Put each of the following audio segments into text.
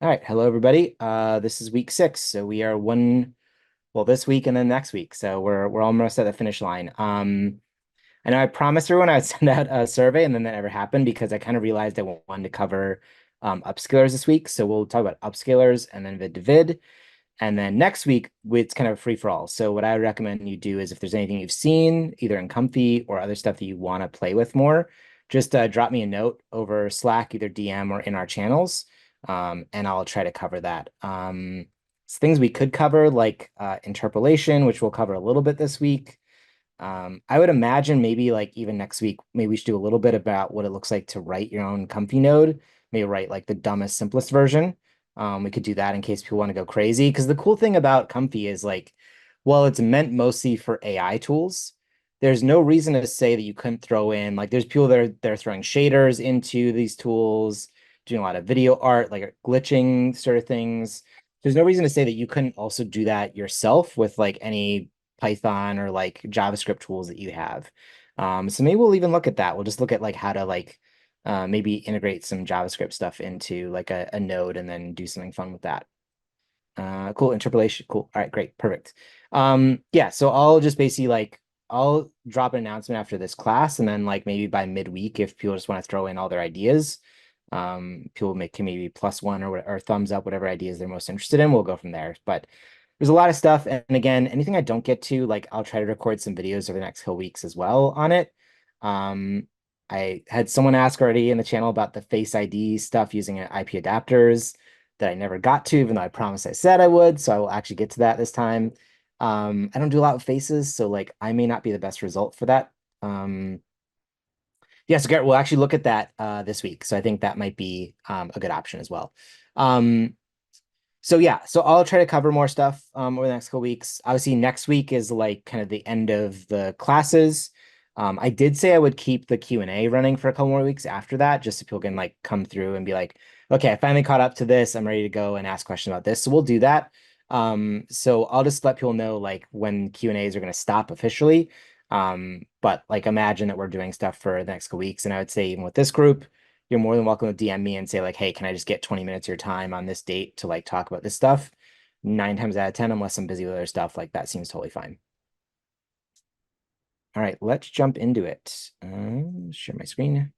All right, hello everybody. This is week 6, so we are this week and then next week. So we're almost at the finish line. I know I promised everyone I would send out a survey, and then that never happened because I kind of realized I wanted to cover upscalers this week. So we'll talk about upscalers and then vid2vid, and then next week it's kind of free for all. So what I would recommend you do is if there's anything you've seen either in Comfy or other stuff that you want to play with more, just drop me a note over Slack, either DM or in our channels, and I'll try to cover that. Things we could cover like interpolation, which we'll cover a little bit this week. I would imagine maybe like even next week, maybe we should do a little bit about what it looks like to write your own Comfy node, maybe write like the dumbest, simplest version. We could do that in case people want to go crazy. Because the cool thing about Comfy is like, well, it's meant mostly for AI tools. There's no reason to say that you couldn't throw in, like there's people that they're throwing shaders into these tools, doing a lot of video art, like glitching sort of things. There's no reason to say that you couldn't also do that yourself with like any Python or like JavaScript tools that you have. So maybe we'll even look at that. We'll just look at like how to like maybe integrate some JavaScript stuff into like a node and then do something fun with that. Cool, interpolation. Cool. All right, great, perfect. Yeah, so I'll just basically like I'll drop an announcement after this class, and then like maybe by midweek, if people just want to throw in all their ideas, people can maybe +1 or thumbs up, whatever ideas they're most interested in. We'll go from there. But there's a lot of stuff. And again, anything I don't get to, like I'll try to record some videos over the next couple weeks as well on it. I had someone ask already in the channel about the Face ID stuff using IP adapters that I never got to, even though I promised I said I would. So I will actually get to that this time. I don't do a lot with faces, so like I may not be the best result for that. Yeah, so Garrett, we'll actually look at that this week. So I think that might be a good option as well. So yeah, so I'll try to cover more stuff over the next couple weeks. Obviously, next week is like kind of the end of the classes. I did say I would keep the Q&A running for a couple more weeks after that, just so people can like come through and be like, okay, I finally caught up to this. I'm ready to go and ask questions about this. So we'll do that. So I'll just let people know like when Q&As are going to stop officially. But like imagine that we're doing stuff for the next couple weeks. And I would say even with this group, you're more than welcome to DM me and say like, hey, can I just get 20 minutes of your time on this date to like talk about this stuff? 9 times out of 10, unless I'm busy with other stuff, like that seems totally fine. All right, let's jump into it. Share my screen.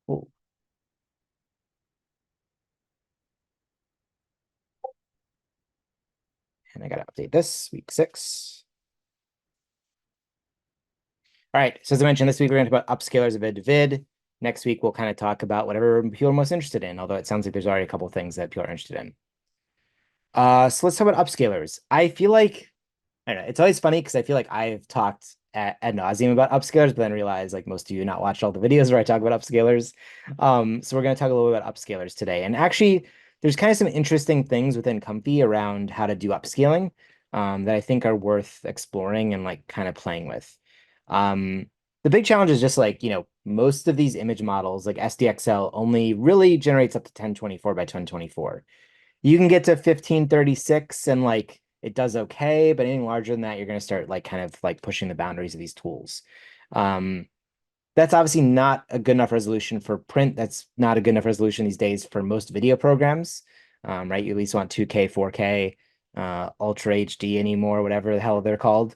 Cool. And I gotta update this, week 6. All right, so as I mentioned, this week we're going to talk about upscalers of vid2vid. Next week, we'll kind of talk about whatever people are most interested in, although it sounds like there's already a couple of things that people are interested in. So let's talk about upscalers. I feel like, I don't know, it's always funny because I feel like I've talked ad nauseum about upscalers, but then realize like most of you not watched all the videos where I talk about upscalers. So we're going to talk a little bit about upscalers today. And actually, there's kind of some interesting things within Comfy around how to do upscaling that I think are worth exploring and like kind of playing with. The big challenge is just like, most of these image models, like SDXL, only really generates up to 1024 by 1024. You can get to 1536 and like it does okay, but anything larger than that, you're going to start like kind of like pushing the boundaries of these tools. Um, that's obviously not a good enough resolution for print. That's not a good enough resolution these days for most video programs, right? You at least want 2K, 4K, Ultra HD anymore, whatever the hell they're called.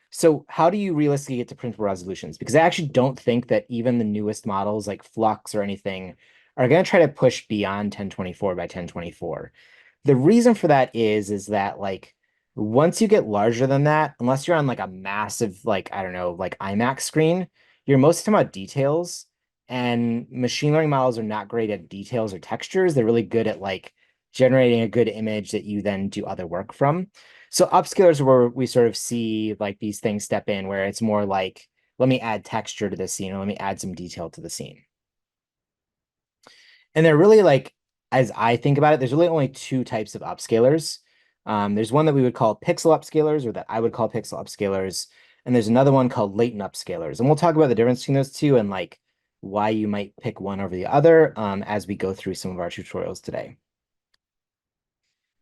So how do you realistically get to printable resolutions? Because I actually don't think that even the newest models like Flux or anything are going to try to push beyond 1024 by 1024. The reason for that is that like once you get larger than that, unless you're on like a massive like I don't know like IMAX screen, you're mostly talking about details, and machine learning models are not great at details or textures. They're really good at like generating a good image that you then do other work from. So upscalers are where we sort of see like these things step in where it's more like, let me add texture to the scene or let me add some detail to the scene. And they're really like, as I think about it, there's really only two types of upscalers. There's one that we would call pixel upscalers, or that I would call pixel upscalers, and there's another one called latent upscalers. And we'll talk about the difference between those two and like why you might pick one over the other as we go through some of our tutorials today.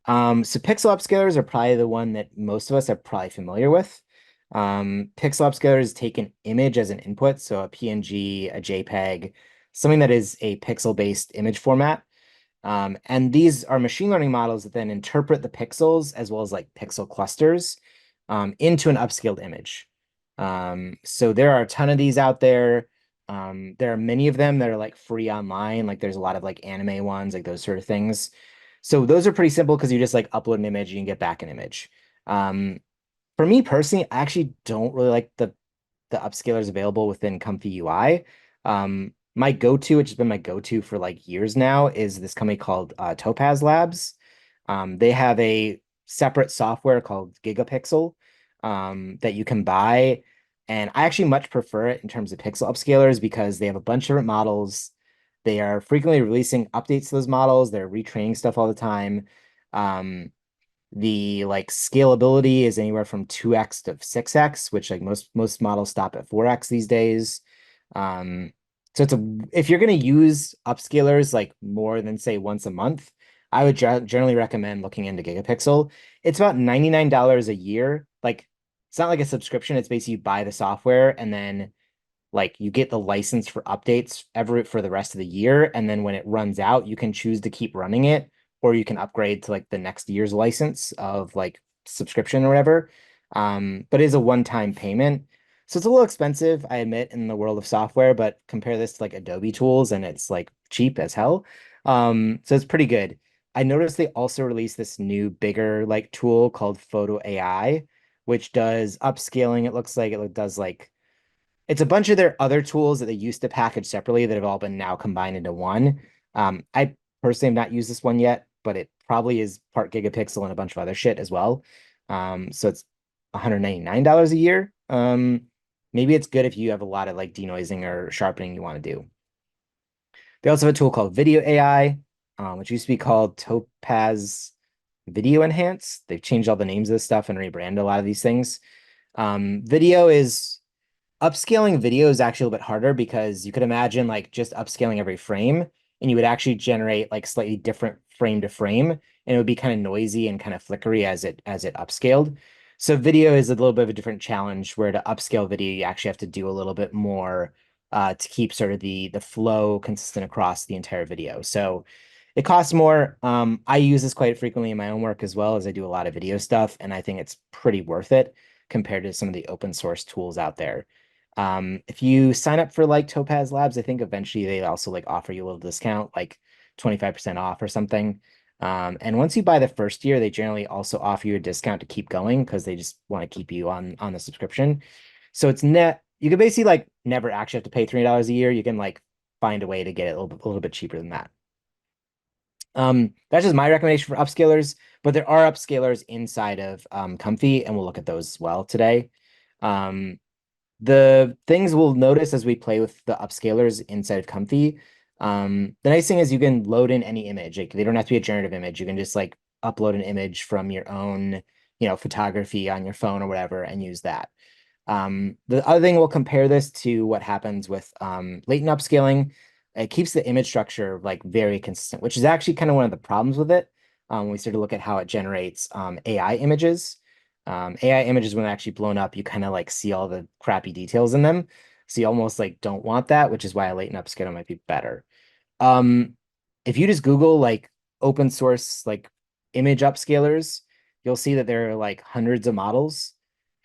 So pixel upscalers are probably the one that most of us are probably familiar with. Pixel upscalers take an image as an input, so a PNG, a JPEG, something that is a pixel-based image format. And these are machine learning models that then interpret the pixels as well as like pixel clusters into an upscaled image. So there are a ton of these out there. There are many of them that are like free online. Like there's a lot of like anime ones, like those sort of things. So those are pretty simple because you just like upload an image, you can get back an image. Um, for me personally, I actually don't really like the upscalers available within ComfyUI. My go-to, which has been my go-to for like years now, is this company called Topaz Labs. They have a separate software called Gigapixel that you can buy. And I actually much prefer it in terms of pixel upscalers because they have a bunch of different models. They are frequently releasing updates to those models. They're retraining stuff all the time. Um, the like scalability is anywhere from 2x to 6x, which like most models stop at 4x these days. Um, so if you're going to use upscalers like more than say once a month, I would generally recommend looking into Gigapixel. It's about $99 a year. Like it's not like a subscription. It's basically you buy the software and then like you get the license for updates every for the rest of the year, and then when it runs out you can choose to keep running it, or you can upgrade to like the next year's license of like subscription or whatever. But it is a one-time payment, so it's a little expensive, I admit, in the world of software, but compare this to like Adobe tools and it's like cheap as hell. So it's pretty good. I noticed they also released this new bigger like tool called Photo AI, which does upscaling. It looks like it does like it's a bunch of their other tools that they used to package separately that have all been now combined into one. I personally have not used this one yet, but it probably is part gigapixel and a bunch of other shit as well. So it's $199 a year. Maybe it's good if you have a lot of like denoising or sharpening you want to do. They also have a tool called Video AI, which used to be called Topaz Video Enhance. They've changed all the names of this stuff and rebranded a lot of these things. Video is Upscaling video is actually a little bit harder because you could imagine like just upscaling every frame and you would actually generate like slightly different frame to frame, and it would be kind of noisy and kind of flickery as it upscaled. So video is a little bit of a different challenge where to upscale video, you actually have to do a little bit more to keep sort of the flow consistent across the entire video. So it costs more. I use this quite frequently in my own work as well as I do a lot of video stuff, and I think it's pretty worth it compared to some of the open source tools out there. If you sign up for like Topaz Labs, I think eventually they also like offer you a little discount, like 25% off or something. And once you buy the first year, they generally also offer you a discount to keep going because they just want to keep you on the subscription. So it's net, you can basically like never actually have to pay $3 a year. You can like find a way to get it a little bit cheaper than that. That's just my recommendation for upscalers, but there are upscalers inside of Comfy, and we'll look at those as well today. Um, the things we'll notice as we play with the upscalers inside of Comfy, the nice thing is you can load in any image. Like they don't have to be a generative image. You can just like upload an image from your own, photography on your phone or whatever and use that. The other thing, we'll compare this to what happens with latent upscaling. It keeps the image structure like very consistent, which is actually kind of one of the problems with it. When we start to look at how it generates AI images. AI images, when they're actually blown up, you kind of like see all the crappy details in them. So you almost like don't want that, which is why a latent upscaler might be better. Um, if you just Google like open source like image upscalers, you'll see that there are like hundreds of models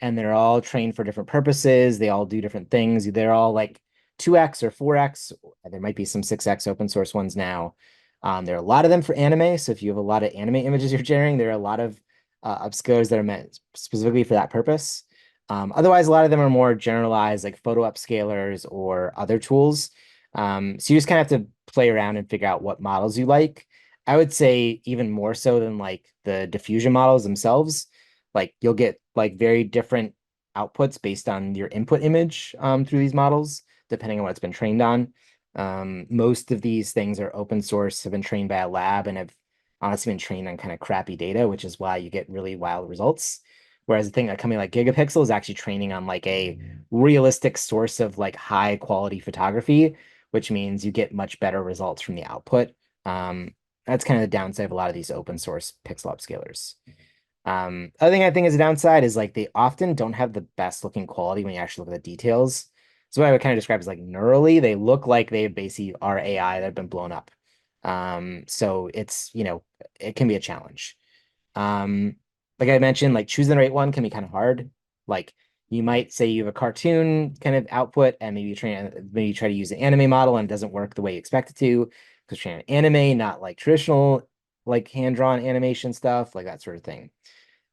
and they're all trained for different purposes. They all do different things. They're all like 2x or 4x. There might be some 6x open source ones now. There are a lot of them for anime. So if you have a lot of anime images you're generating, there are a lot of upscalers that are meant specifically for that purpose. Otherwise, a lot of them are more generalized, like photo upscalers or other tools. So you just kind of have to play around and figure out what models you like. I would say even more so than like the diffusion models themselves. Like you'll get like very different outputs based on your input image through these models, depending on what it's been trained on. Most of these things are open source, have been trained by a lab, and have honestly been trained on kind of crappy data, which is why you get really wild results. Whereas the thing that coming like Gigapixel is actually training on like a realistic source of like high quality photography, which means you get much better results from the output. That's kind of the downside of a lot of these open source pixel upscalers. Other thing I think is a downside is like they often don't have the best looking quality when you actually look at the details. So what I would kind of describe as like neurally, they look like they basically are AI that have been blown up. So it's, it can be a challenge. Um, like I mentioned, like choosing the right one can be kind of hard. Like you might say you have a cartoon kind of output, and maybe you try to use an anime model and it doesn't work the way you expect it to because you're trying to anime, not like traditional like hand-drawn animation stuff, like that sort of thing.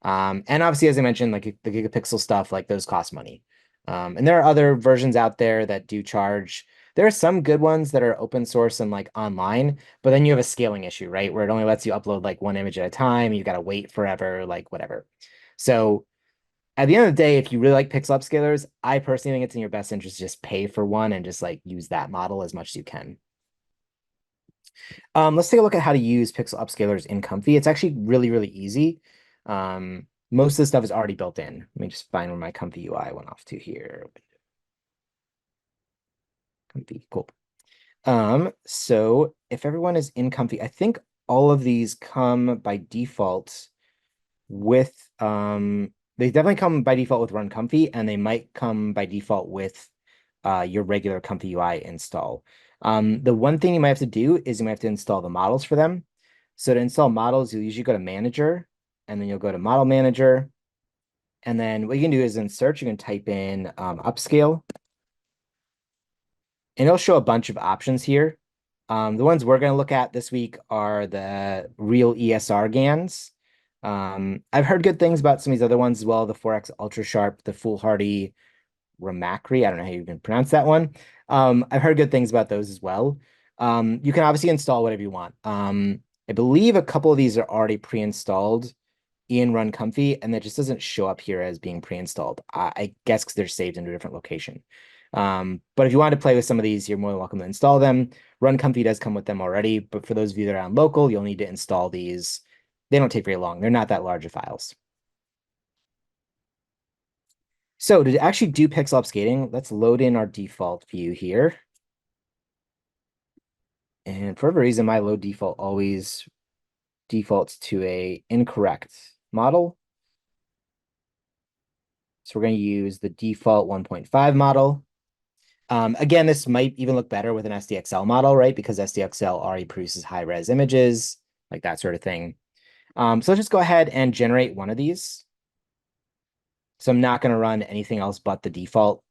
And obviously, as I mentioned, like the gigapixel stuff, like those cost money. And there are other versions out there that do charge. There are some good ones that are open source and like online, but then you have a scaling issue, right? Where it only lets you upload like one image at a time. You got to wait forever, like whatever. So at the end of the day, if you really like pixel upscalers, I personally think it's in your best interest to just pay for one and just like use that model as much as you can. Let's take a look at how to use pixel upscalers in Comfy. It's actually really, really easy. Most of the stuff is already built in. Let me just find where my ComfyUI went off to here. Comfy, cool. So if everyone is in Comfy, I think all of these come by default with they definitely come by default with Run Comfy, and they might come by default with your regular ComfyUI install. The one thing you might have to do is you might have to install the models for them. So to install models, you'll usually go to Manager, and then you'll go to Model Manager. And then what you can do is in search, you can type in Upscale, and it'll show a bunch of options here. The ones we're going to look at this week are the real ESR GANs. I've heard good things about some of these other ones as well, the 4X Ultra Sharp, the Foolhardy Ramakri. I don't know how you even pronounce that one. I've heard good things about those as well. You can obviously install whatever you want. I believe a couple of these are already pre-installed in Run Comfy, and that just doesn't show up here as being pre-installed. I guess because they're saved into a different location. But if you want to play with some of these, you're more than welcome to install them. Run Comfy does come with them already, but for those of you that are on local, you'll need to install these. They don't take very long. They're not that large of files. So to actually do pixel upscaling, let's load in our default view here. And for whatever reason, my load default always defaults to a incorrect model. So we're going to use the default 1.5 model. Again, this might even look better with an SDXL model, right? Because SDXL already produces high-res images, like that sort of thing. So let's just go ahead and generate one of these. So I'm not going to run anything else but the default,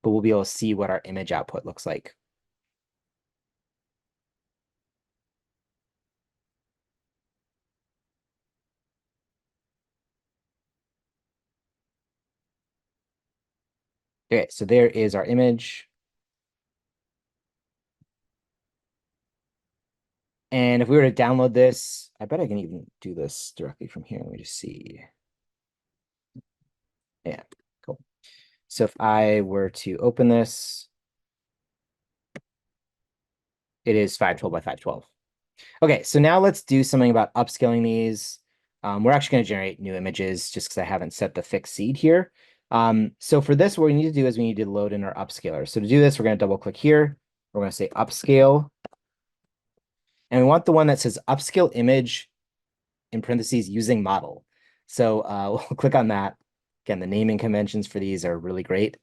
but we'll be able to see what our image output looks like. Okay, so there is our image. And if we were to download this, I bet I can even do this directly from here. Let me just see. Yeah, cool. So if I were to open this, it is 512 by 512. Okay, so now let's do something about upscaling these. We're actually going to generate new images just because I haven't set the fixed seed here. So for this, what we need to do is we need to load in our upscaler. So to do this, we're going to double click here. We're going to say upscale. And we want the one that says upscale image in parentheses using model. So we'll click on that. Again, the naming conventions for these are really great.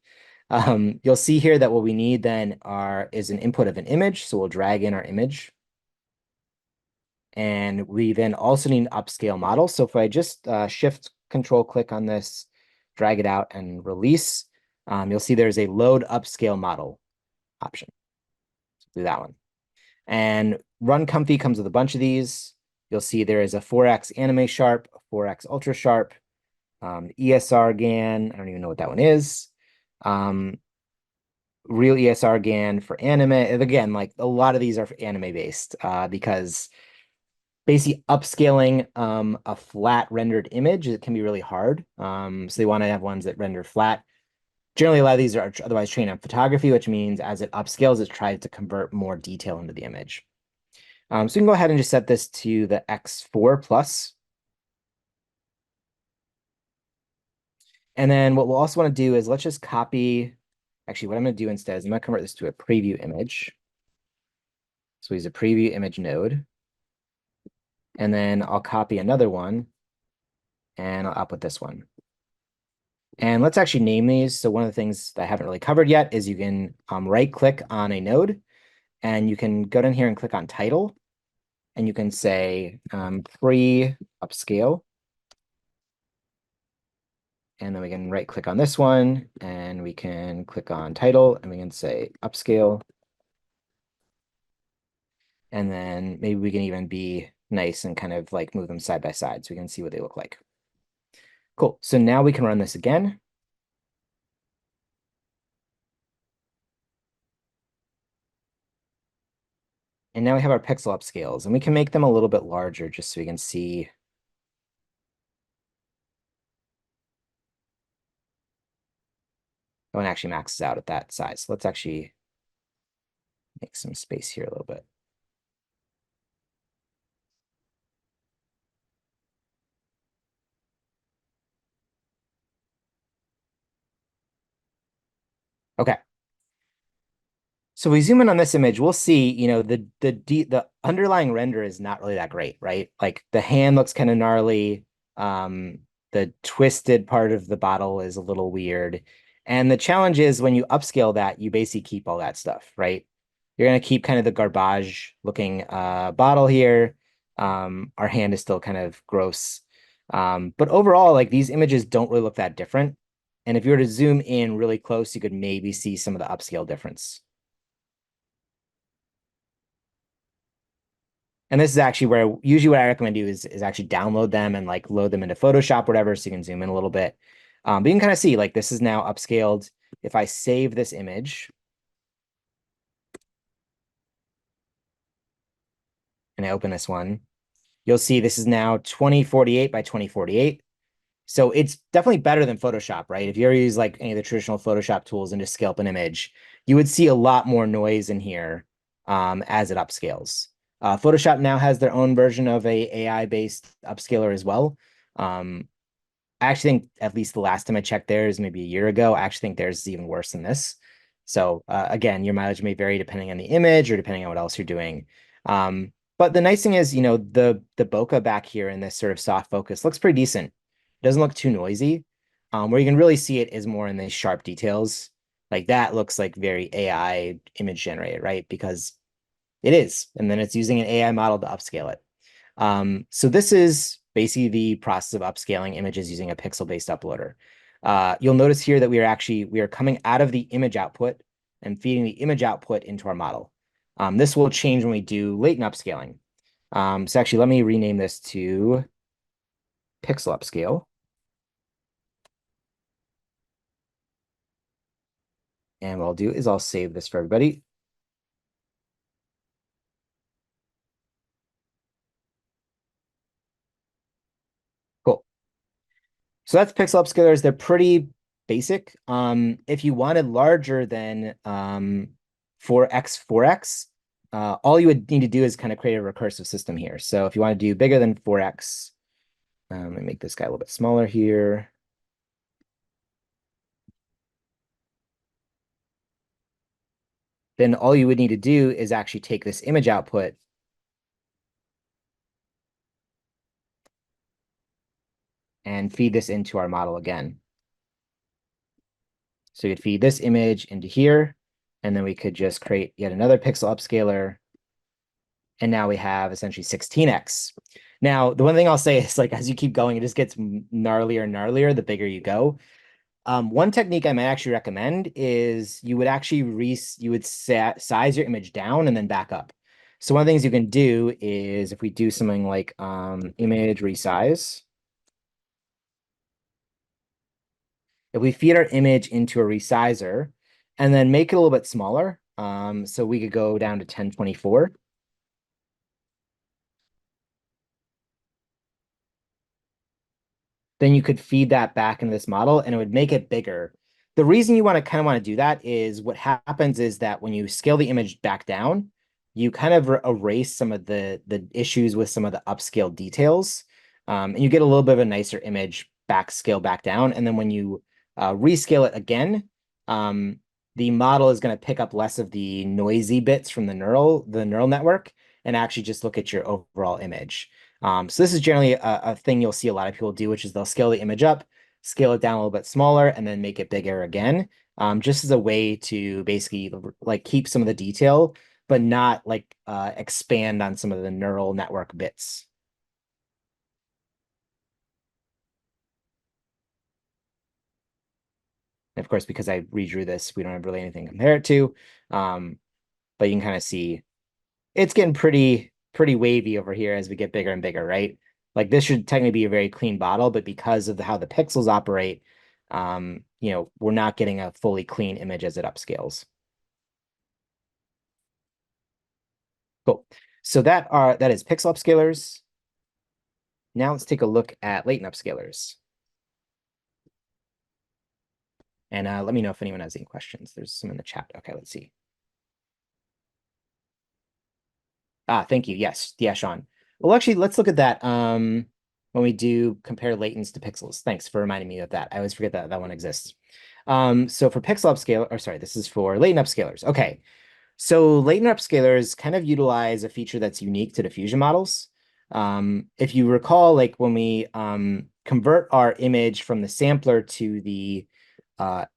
You'll see here that what we need then is an input of an image. So we'll drag in our image. And we then also need an upscale model. So if I just shift control click on this, drag it out and release, you'll see there's a load upscale model option. So do that one. And Run Comfy comes with a bunch of these. You'll see there is a 4X Anime Sharp, a 4X Ultra Sharp, ESR GAN. I don't even know what that one is. Real ESR GAN for anime. And again, like a lot of these are anime based because basically upscaling a flat rendered image, it can be really hard. So they want to have ones that render flat. Generally, a lot of these are otherwise trained on photography, which means as it upscales, it tries to convert more detail into the image. So we can go ahead and just set this to the X4 plus. And then what we'll also want to do is let's just copy. Actually, what I'm going to do instead is I'm going to convert this to a preview image. So we use a preview image node. And then I'll copy another one. and I'll output this one. And let's actually name these. So one of the things that I haven't really covered yet is you can right click on a node and you can go down here and click on title and you can say pre-upscale. And then we can right click on this one and we can click on title and we can say upscale. And then maybe we can even be nice and kind of like move them side by side so we can see what they look like. Cool. So now we can run this again. And now we have our pixel upscales and we can make them a little bit larger just so we can see. Oh, and actually maxes out at that size. So let's actually make some space here a little bit. Okay. So we zoom in on this image, we'll see, the underlying render is not really that great, right? Like the hand looks kind of gnarly. Um, the twisted part of the bottle is a little weird. And the challenge is when you upscale that, you basically keep all that stuff, right? You're gonna keep kind of the garbage looking bottle here. Our hand is still kind of gross. But overall, like these images don't really look that different. And if you were to zoom in really close, you could maybe see some of the upscale difference. And this is actually where usually what I recommend do is actually download them and like load them into Photoshop, whatever, so you can zoom in a little bit. But you can kind of see like this is now upscaled. If I save this image and I open this one, you'll see this is now 2048 by 2048. So it's definitely better than Photoshop, right? If you ever use like any of the traditional Photoshop tools and just scale up an image, you would see a lot more noise in here as it upscales. Photoshop now has their own version of a AI-based upscaler as well. I actually think at least the last time I checked theirs, maybe a year ago, I actually think theirs is even worse than this. So again, your mileage may vary depending on the image or depending on what else you're doing. But the nice thing is, the bokeh back here in this sort of soft focus looks pretty decent. It doesn't look too noisy. Where you can really see it is more in the sharp details. Like that looks like very AI image generated, right? Because it is. And then it's using an AI model to upscale it. So this is basically the process of upscaling images using a pixel-based uploader. You'll notice here that we are coming out of the image output and feeding the image output into our model. This will change when we do latent upscaling. So actually, let me rename this to pixel upscale. And what I'll do is I'll save this for everybody. Cool. So that's pixel upscalers. They're pretty basic. If you wanted larger than 4x 4x, all you would need to do is kind of create a recursive system here. So if you want to do bigger than 4x, let me make this guy a little bit smaller here. Then all you would need to do is actually take this image output and feed this into our model again. So you'd feed this image into here, and then we could just create yet another pixel upscaler. And now we have essentially 16x. Now, the one thing I'll say is like, as you keep going, it just gets gnarlier and gnarlier the bigger you go. One technique I might actually recommend is you would actually size your image down and then back up. So one of the things you can do is if we do something like image resize, if we feed our image into a resizer and then make it a little bit smaller, so we could go down to 1024. Then you could feed that back into this model and it would make it bigger. The reason you want to kind of want to do that is what happens is that when you scale the image back down, you kind of erase some of the issues with some of the upscale details. And you get a little bit of a nicer image back scale back down. And then when you rescale it again, the model is going to pick up less of the noisy bits from the neural network and actually just look at your overall image. So this is generally a thing you'll see a lot of people do, which is they'll scale the image up, scale it down a little bit smaller, and then make it bigger again, just as a way to basically like keep some of the detail, but not like expand on some of the neural network bits. And of course, because I redrew this, we don't have really anything to compare it to. Um, but you can kind of see it's getting pretty wavy over here as we get bigger and bigger, right? Like this should technically be a very clean bottle, but because of how the pixels operate, we're not getting a fully clean image as it upscales. Cool. So that is pixel upscalers. Now let's take a look at latent upscalers. And let me know if anyone has any questions. There's some in the chat. Okay, let's see. Thank you. Yes. Yeah, Sean. Well, actually, let's look at that when we do compare latents to pixels. Thanks for reminding me of that. I always forget that that one exists. So for pixel upscaler, or sorry, this is for latent upscalers. Okay. So latent upscalers kind of utilize a feature that's unique to diffusion models. If you recall, like when we convert our image from the sampler to the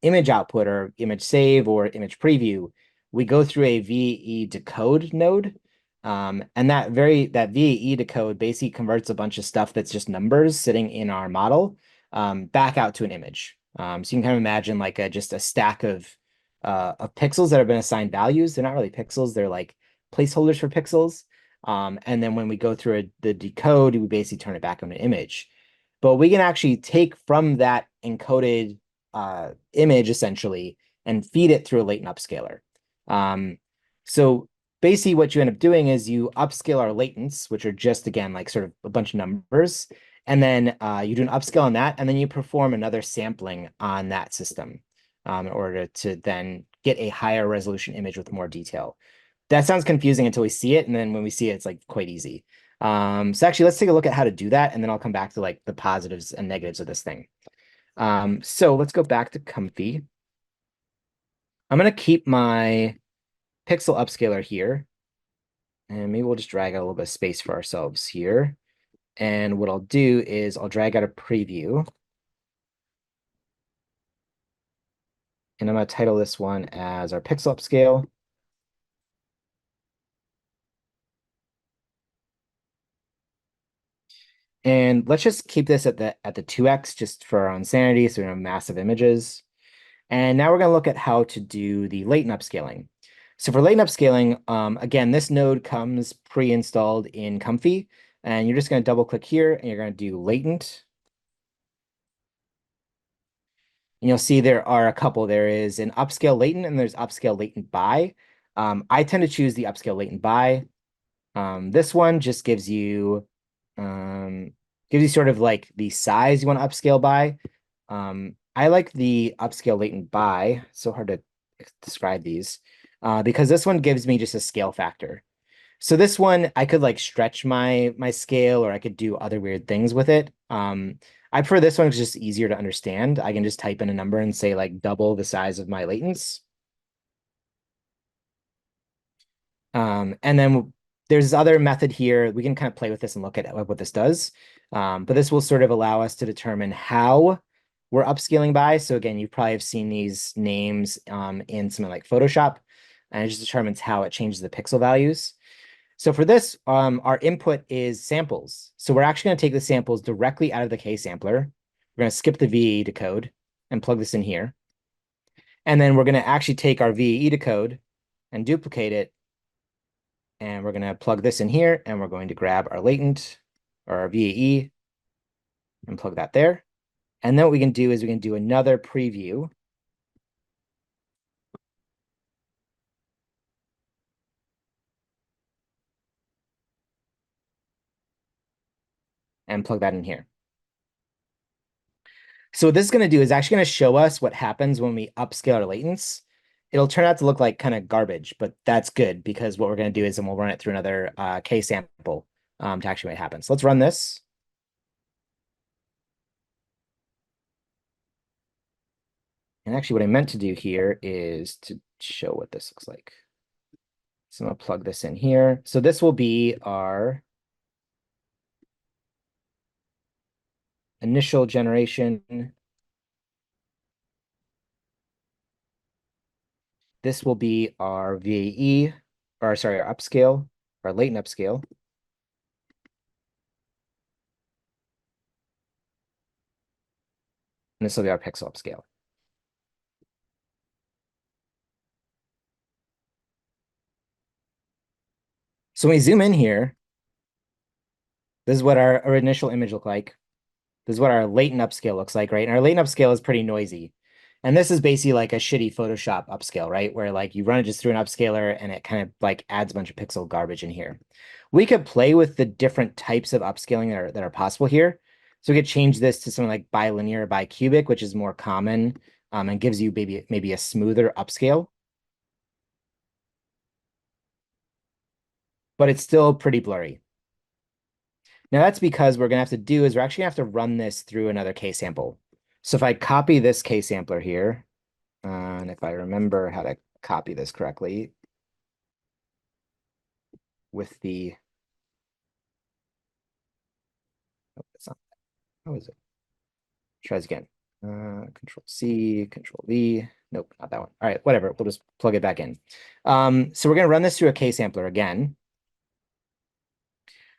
image output or image save or image preview, we go through a VAE decode node. And that VAE decode basically converts a bunch of stuff that's just numbers sitting in our model back out to an image. So you can kind of imagine like just a stack of pixels that have been assigned values. They're not really pixels, they're like placeholders for pixels. And then when we go through the decode, we basically turn it back into an image. But we can actually take from that encoded image essentially and feed it through a latent upscaler. So basically what you end up doing is you upscale our latents, which are just again like sort of a bunch of numbers, and then you do an upscale on that, and then you perform another sampling on that system in order to then get a higher resolution image with more detail. That sounds confusing until we see it, and then when we see it, it's like quite easy. So actually, let's take a look at how to do that, and then I'll come back to like the positives and negatives of this thing. So let's go back to Comfy. I'm gonna keep my pixel upscaler here, and maybe we'll just drag out a little bit of space for ourselves here. And what I'll do is I'll drag out a preview. And I'm going to title this one as our pixel upscale. And let's just keep this at the 2x just for our own sanity, so we don't have massive images. And now we're going to look at how to do the latent upscaling. So for latent upscaling, again, this node comes pre-installed in Comfy, and you're just going to double click here and you're going to do latent. And you'll see there are a couple. There is an upscale latent and there's upscale latent by. I tend to choose the upscale latent by. This one just gives you sort of like the size you want to upscale by. I like the upscale latent by. So hard to describe these because this one gives me just a scale factor. So this one I could like stretch my scale or I could do other weird things with it. I prefer this one because it's just easier to understand. I can just type in a number and say like double the size of my latents. And then there's this other method here. We can kind of play with this and look at what this does. But this will sort of allow us to determine how we're upscaling by. So again, you probably have seen these names in something like Photoshop, and it just determines how it changes the pixel values. So for this, our input is samples. So we're actually going to take the samples directly out of the K sampler. We're going to skip the VAE decode and plug this in here. And then we're going to actually take our VAE decode and duplicate it. And we're going to plug this in here, and we're going to grab our latent or our VAE and plug that there. And then what we can do is we can do another preview. And plug that in here. So what this is going to do is actually going to show us what happens when we upscale our latents. It'll turn out to look like kind of garbage, but that's good because what we're going to do is then we'll run it through another K sample to actually make it happen. So let's run this. And actually what I meant to do here is to show what this looks like. So I'm going to plug this in here. So this will be our initial generation. This will be our VAE, or sorry, our upscale, our latent upscale. And this will be our pixel upscale. So when we zoom in here, this is what our initial image looked like. This is what our latent upscale looks like, right? And our latent upscale is pretty noisy. And this is basically like a shitty Photoshop upscale, right? Where like you run it just through an upscaler and it kind of like adds a bunch of pixel garbage in here. We could play with the different types of upscaling that are possible here. So we could change this to something like bilinear or bicubic, which is more common, and gives you maybe a smoother upscale. But it's still pretty blurry. Now that's because we're gonna have to do is we're actually gonna have to run this through another K sample. So if I copy this K sampler here, and if I remember how to copy this correctly with the, oh, that's not, how is it? Try this again. Control C, Control V. Nope, not that one. All right, whatever. We'll just plug it back in. So we're gonna run this through a K sampler again.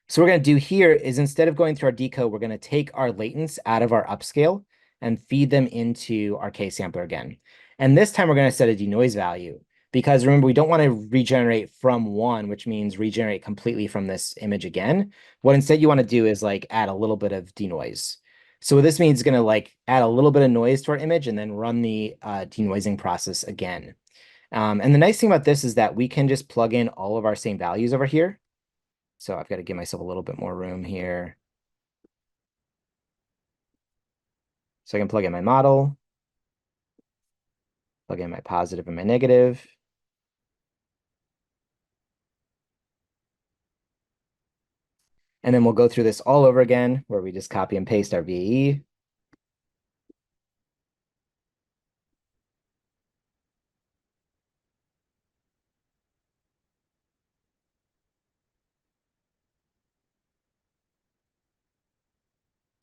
So what we're going to do here is instead of going through our decode, we're going to take our latents out of our upscale and feed them into our K sampler again. And this time we're going to set a denoise value because remember, we don't want to regenerate from one, which means regenerate completely from this image again. What instead you want to do is like add a little bit of denoise. So what this means is going to like add a little bit of noise to our image and then run the denoising process again. And the nice thing about this is that we can just plug in all of our same values over here. So I've got to give myself a little bit more room here. So I can plug in my model, plug in my positive and my negative. And then we'll go through this all over again, where we just copy and paste our VAE.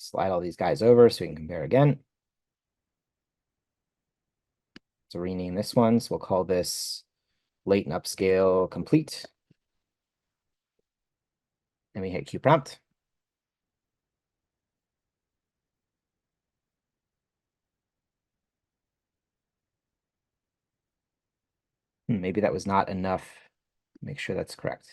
Slide all these guys over so we can compare again. So rename this one. So we'll call this latent upscale complete. And we hit Q prompt. Maybe that was not enough. Make sure that's correct.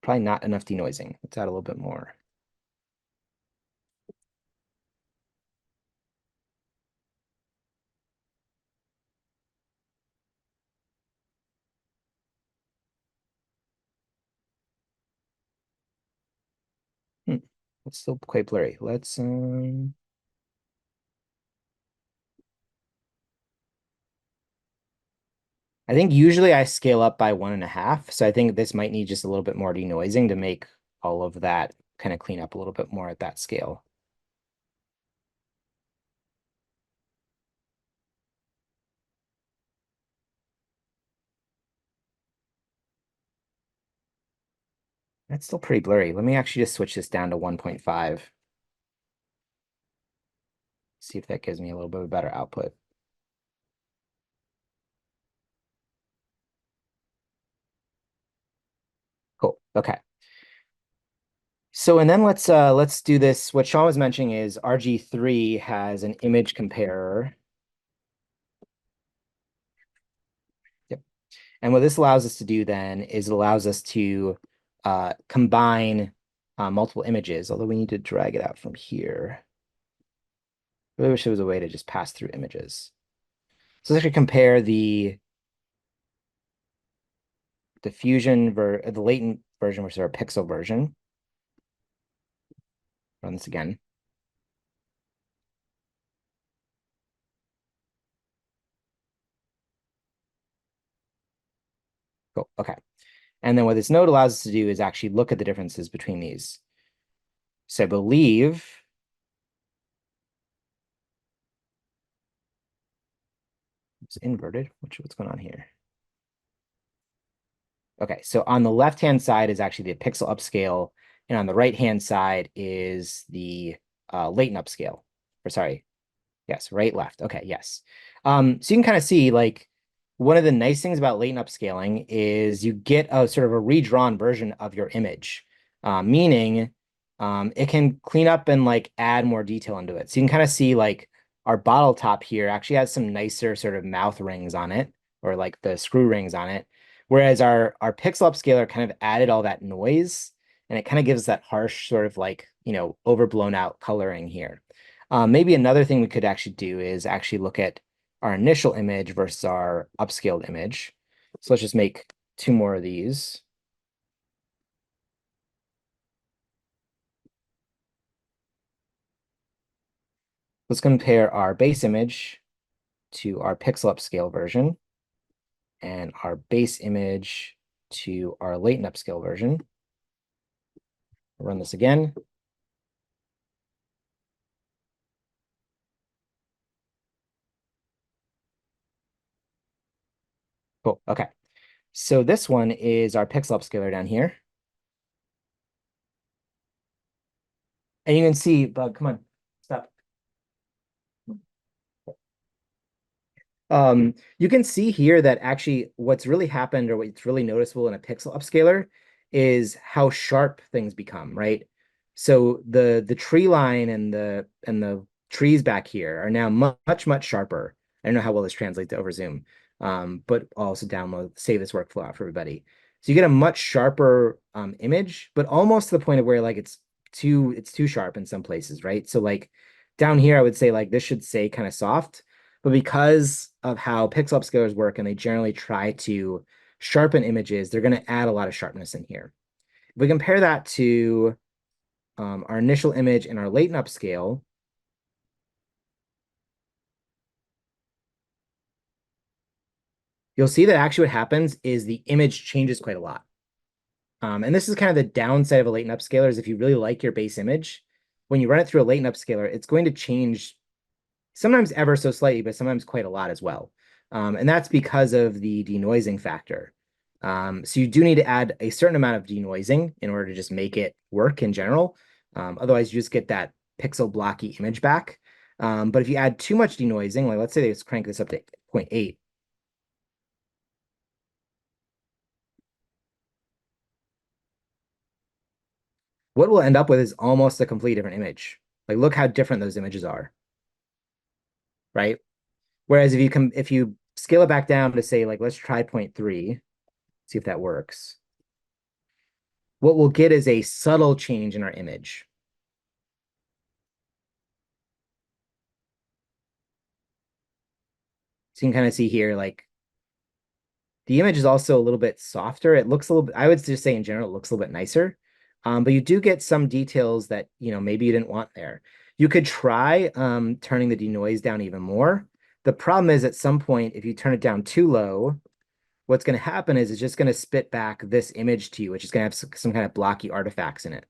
Probably not enough denoising. Let's add a little bit more. It's still quite blurry. Let's I think usually I scale up by 1.5. So I think this might need just a little bit more denoising to make all of that kind of clean up a little bit more at that scale. That's still pretty blurry. Let me actually just switch this down to 1.5. See if that gives me a little bit of a better output. Cool. Okay. So and then let's do this. What Sean was mentioning is RG3 has an image comparer. Yep. And what this allows us to do then is it allows us to combine multiple images, although we need to drag it out from here. I really wish there was a way to just pass through images. So let's actually compare the the latent version versus our pixel version. Run this again. Cool. Okay. And then what this node allows us to do is actually look at the differences between these. So I believe it's inverted. What's going on here? Okay, so on the left-hand side is actually the pixel upscale, And on the right-hand side is the latent upscale. Or sorry, yes, right, left. Okay, yes. So you can kind of see like one of the nice things about latent upscaling is you get a sort of a redrawn version of your image, meaning it can clean up and like add more detail into it. So you can kind of see like our bottle top here actually has some nicer sort of mouth rings on it, or like the screw rings on it. Whereas our pixel upscaler kind of added all that noise, and it kind of gives that harsh sort of like, overblown out coloring here. Maybe another thing we could actually do is actually look at our initial image versus our upscaled image. So let's just make two more of these. Let's compare our base image to our pixel upscale version and our base image to our latent upscale version. I'll run this again. Cool. Okay. So this one is our pixel upscaler down here. And you can see, Bug, come on, stop. You can see here that actually what's really happened, or what's really noticeable in a pixel upscaler, is how sharp things become, right? So the tree line and the trees back here are now much sharper. I don't know how well this translates to over zoom, but I'll also save this workflow out for everybody. So you get a much sharper image, but almost to the point of where like it's too sharp in some places, right? So like down here, I would say like this should say kind of soft. But because of how pixel upscalers work and they generally try to sharpen images, they're going to add a lot of sharpness in here. If we compare that to our initial image and our latent upscale, you'll see that actually what happens is the image changes quite a lot. And this is kind of the downside of a latent upscaler is if you really like your base image, when you run it through a latent upscaler, it's going to change sometimes ever so slightly, but sometimes quite a lot as well. And that's because of the denoising factor. So you do need to add a certain amount of denoising in order to just make it work in general. Otherwise, you just get that pixel blocky image back. But if you add too much denoising, like let's say let's crank this up to 0.8, what we'll end up with is almost a completely different image. Like look how different those images are, right? Whereas if you scale it back down to say like let's try 0.3, see if that works. What we'll get is a subtle change in our image. So you can kind of see here, like the image is also a little bit softer. It looks a little bit, I would just say in general, it looks a little bit nicer. But you do get some details that, maybe you didn't want there. You could try turning the denoise down even more. The problem is at some point, if you turn it down too low, what's going to happen is it's just going to spit back this image to you, which is going to have some kind of blocky artifacts in it.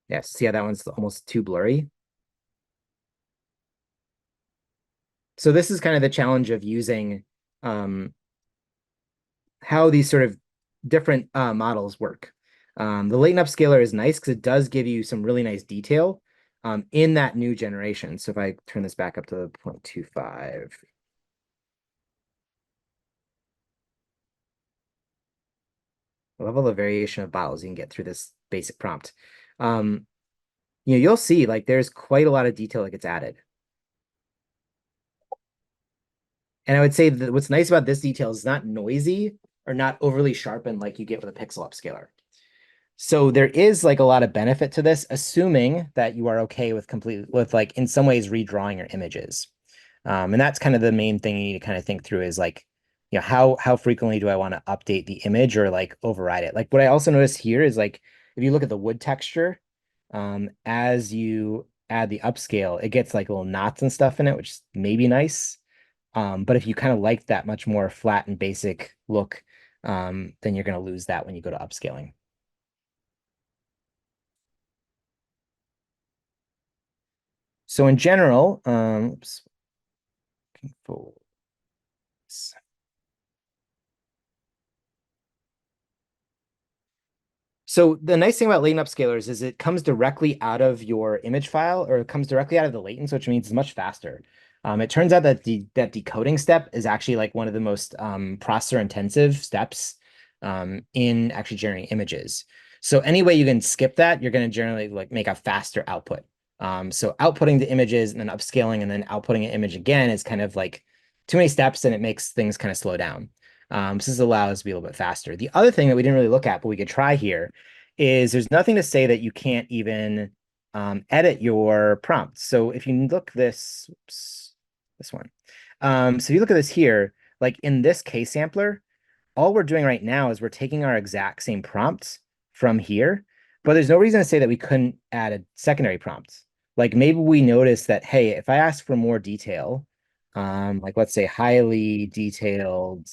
Yes, see how that one's almost too blurry? So this is kind of the challenge of using um, how these sort of different models work. The latent upscaler is nice because it does give you some really nice detail in that new generation. So if I turn this back up to 0.25, the level of variation of bottles you can get through this basic prompt. Um, you'll see like there's quite a lot of detail that gets added. And I would say that what's nice about this detail is not noisy or not overly sharpened like you get with a pixel upscaler. So there is like a lot of benefit to this, assuming that you are okay with like in some ways redrawing your images. And that's kind of the main thing you need to kind of think through is like, how frequently do I want to update the image or like override it? Like what I also noticed here is like if you look at the wood texture, as you add the upscale, it gets like little knots and stuff in it, which is maybe nice. But if you kind of like that much more flat and basic look, then you're going to lose that when you go to upscaling. So in general, oops, controls. So the nice thing about latent upscalers is it comes directly out of your image file, or it comes directly out of the latent, which means it's much faster. It turns out that that decoding step is actually like one of the most processor intensive steps in actually generating images. So any way you can skip that, you're going to generally like make a faster output. So outputting the images and then upscaling and then outputting an image again is kind of like too many steps, and it makes things kind of slow down. So this allows us to be a little bit faster. The other thing that we didn't really look at, but we could try here, is there's nothing to say that you can't even edit your prompts. So if you look this, oops, this one. So if you look at this here, like in this case sampler, all we're doing right now is we're taking our exact same prompts from here, but there's no reason to say that we couldn't add a secondary prompt. Like maybe we notice that, hey, if I ask for more detail, like let's say highly detailed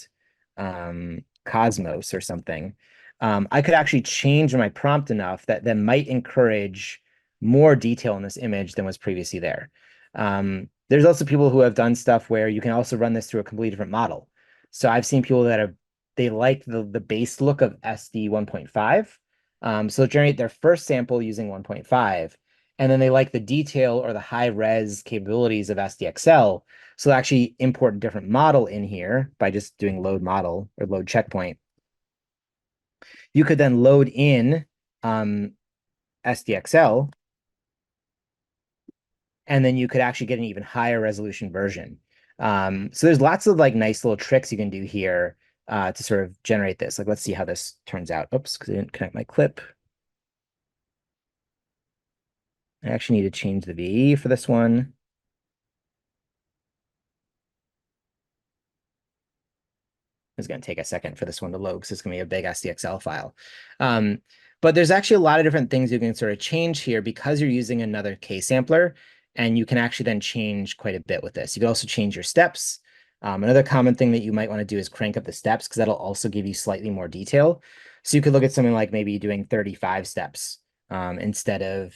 Cosmos or something, I could actually change my prompt enough that might encourage more detail in this image than was previously there. There's also people who have done stuff where you can also run this through a completely different model. So I've seen people that have they like the base look of SD 1.5. So they'll generate their first sample using 1.5, and then they like the detail or the high res capabilities of SDXL. So they'll actually import a different model in here by just doing load model or load checkpoint. You could then load in SDXL, and then you could actually get an even higher resolution version. So there's lots of like nice little tricks you can do here to sort of generate this. Like, let's see how this turns out. Oops, because I didn't connect my clip. I actually need to change the VE for this one. It's going to take a second for this one to load because it's going to be a big SDXL file. But there's actually a lot of different things you can sort of change here because you're using another K sampler, and you can actually then change quite a bit with this. You can also change your steps. Another common thing that you might want to do is crank up the steps because that'll also give you slightly more detail. So you could look at something like maybe doing 35 steps instead of,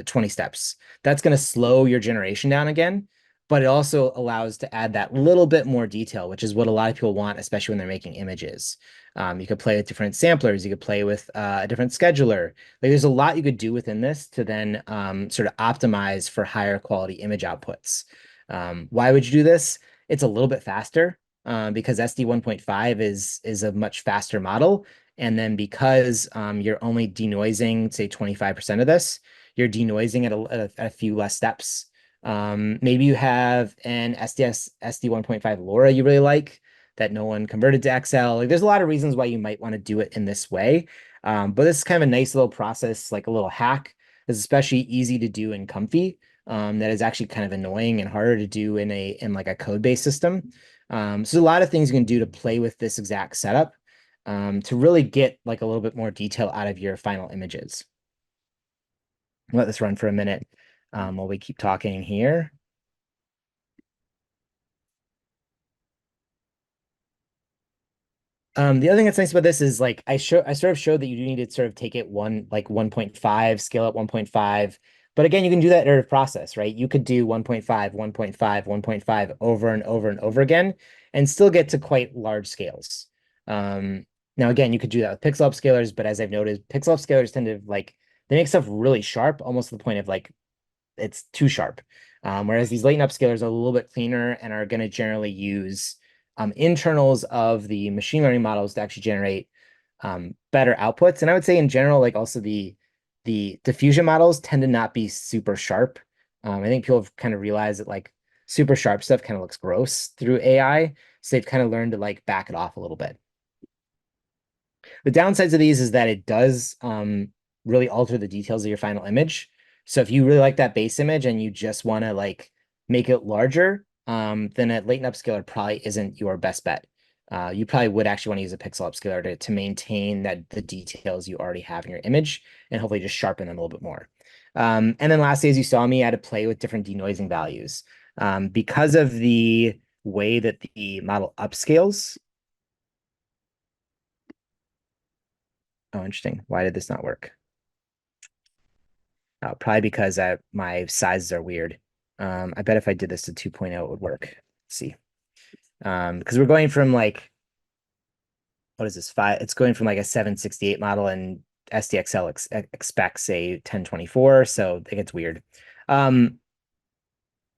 20 steps. That's going to slow your generation down again, but it also allows to add that little bit more detail, which is what a lot of people want, especially when they're making images. You could play with different samplers. You could play with a different scheduler. Like there's a lot you could do within this to then sort of optimize for higher quality image outputs. Why would you do this? It's a little bit faster because SD 1.5 is a much faster model. And then because you're only denoising, say, 25% of this, you're denoising at a few less steps. Maybe you have an SD 1.5 LoRa you really like that no one converted to XL. Like, there's a lot of reasons why you might want to do it in this way. But this is kind of a nice little process, like a little hack. It's especially easy to do in Comfy. That is actually kind of annoying and harder to do in like a code-based system. So there's a lot of things you can do to play with this exact setup to really get like a little bit more detail out of your final images. Let this run for a minute while we keep talking here. The other thing that's nice about this is like I sort of showed that you do need to sort of take it 1.5, scale up 1.5. But again, you can do that iterative process, right? You could do 1.5, 1.5, 1.5 over and over and over again and still get to quite large scales. Now again, you could do that with pixel upscalers, but as I've noted, pixel upscalers tend to like they make stuff really sharp, almost to the point of like it's too sharp. Whereas these latent upscalers are a little bit cleaner and are going to generally use internals of the machine learning models to actually generate better outputs. And I would say in general, like also the diffusion models tend to not be super sharp. I think people have kind of realized that like super sharp stuff kind of looks gross through AI. So they've kind of learned to like back it off a little bit. The downsides of these is that it does really alter the details of your final image. So if you really like that base image and you just want to like make it larger, then a latent upscaler probably isn't your best bet. You probably would actually want to use a pixel upscaler to maintain that the details you already have in your image and hopefully just sharpen them a little bit more. And then lastly, as you saw me, I had to play with different denoising values. Because of the way that the model upscales. Oh, interesting. Why did this not work? Probably because my sizes are weird. I bet if I did this to 2.0, it would work. Let's see. Because we're going from like, what is this? It's going from like a 768 model, and SDXL expects a 1024, so it gets weird. Um,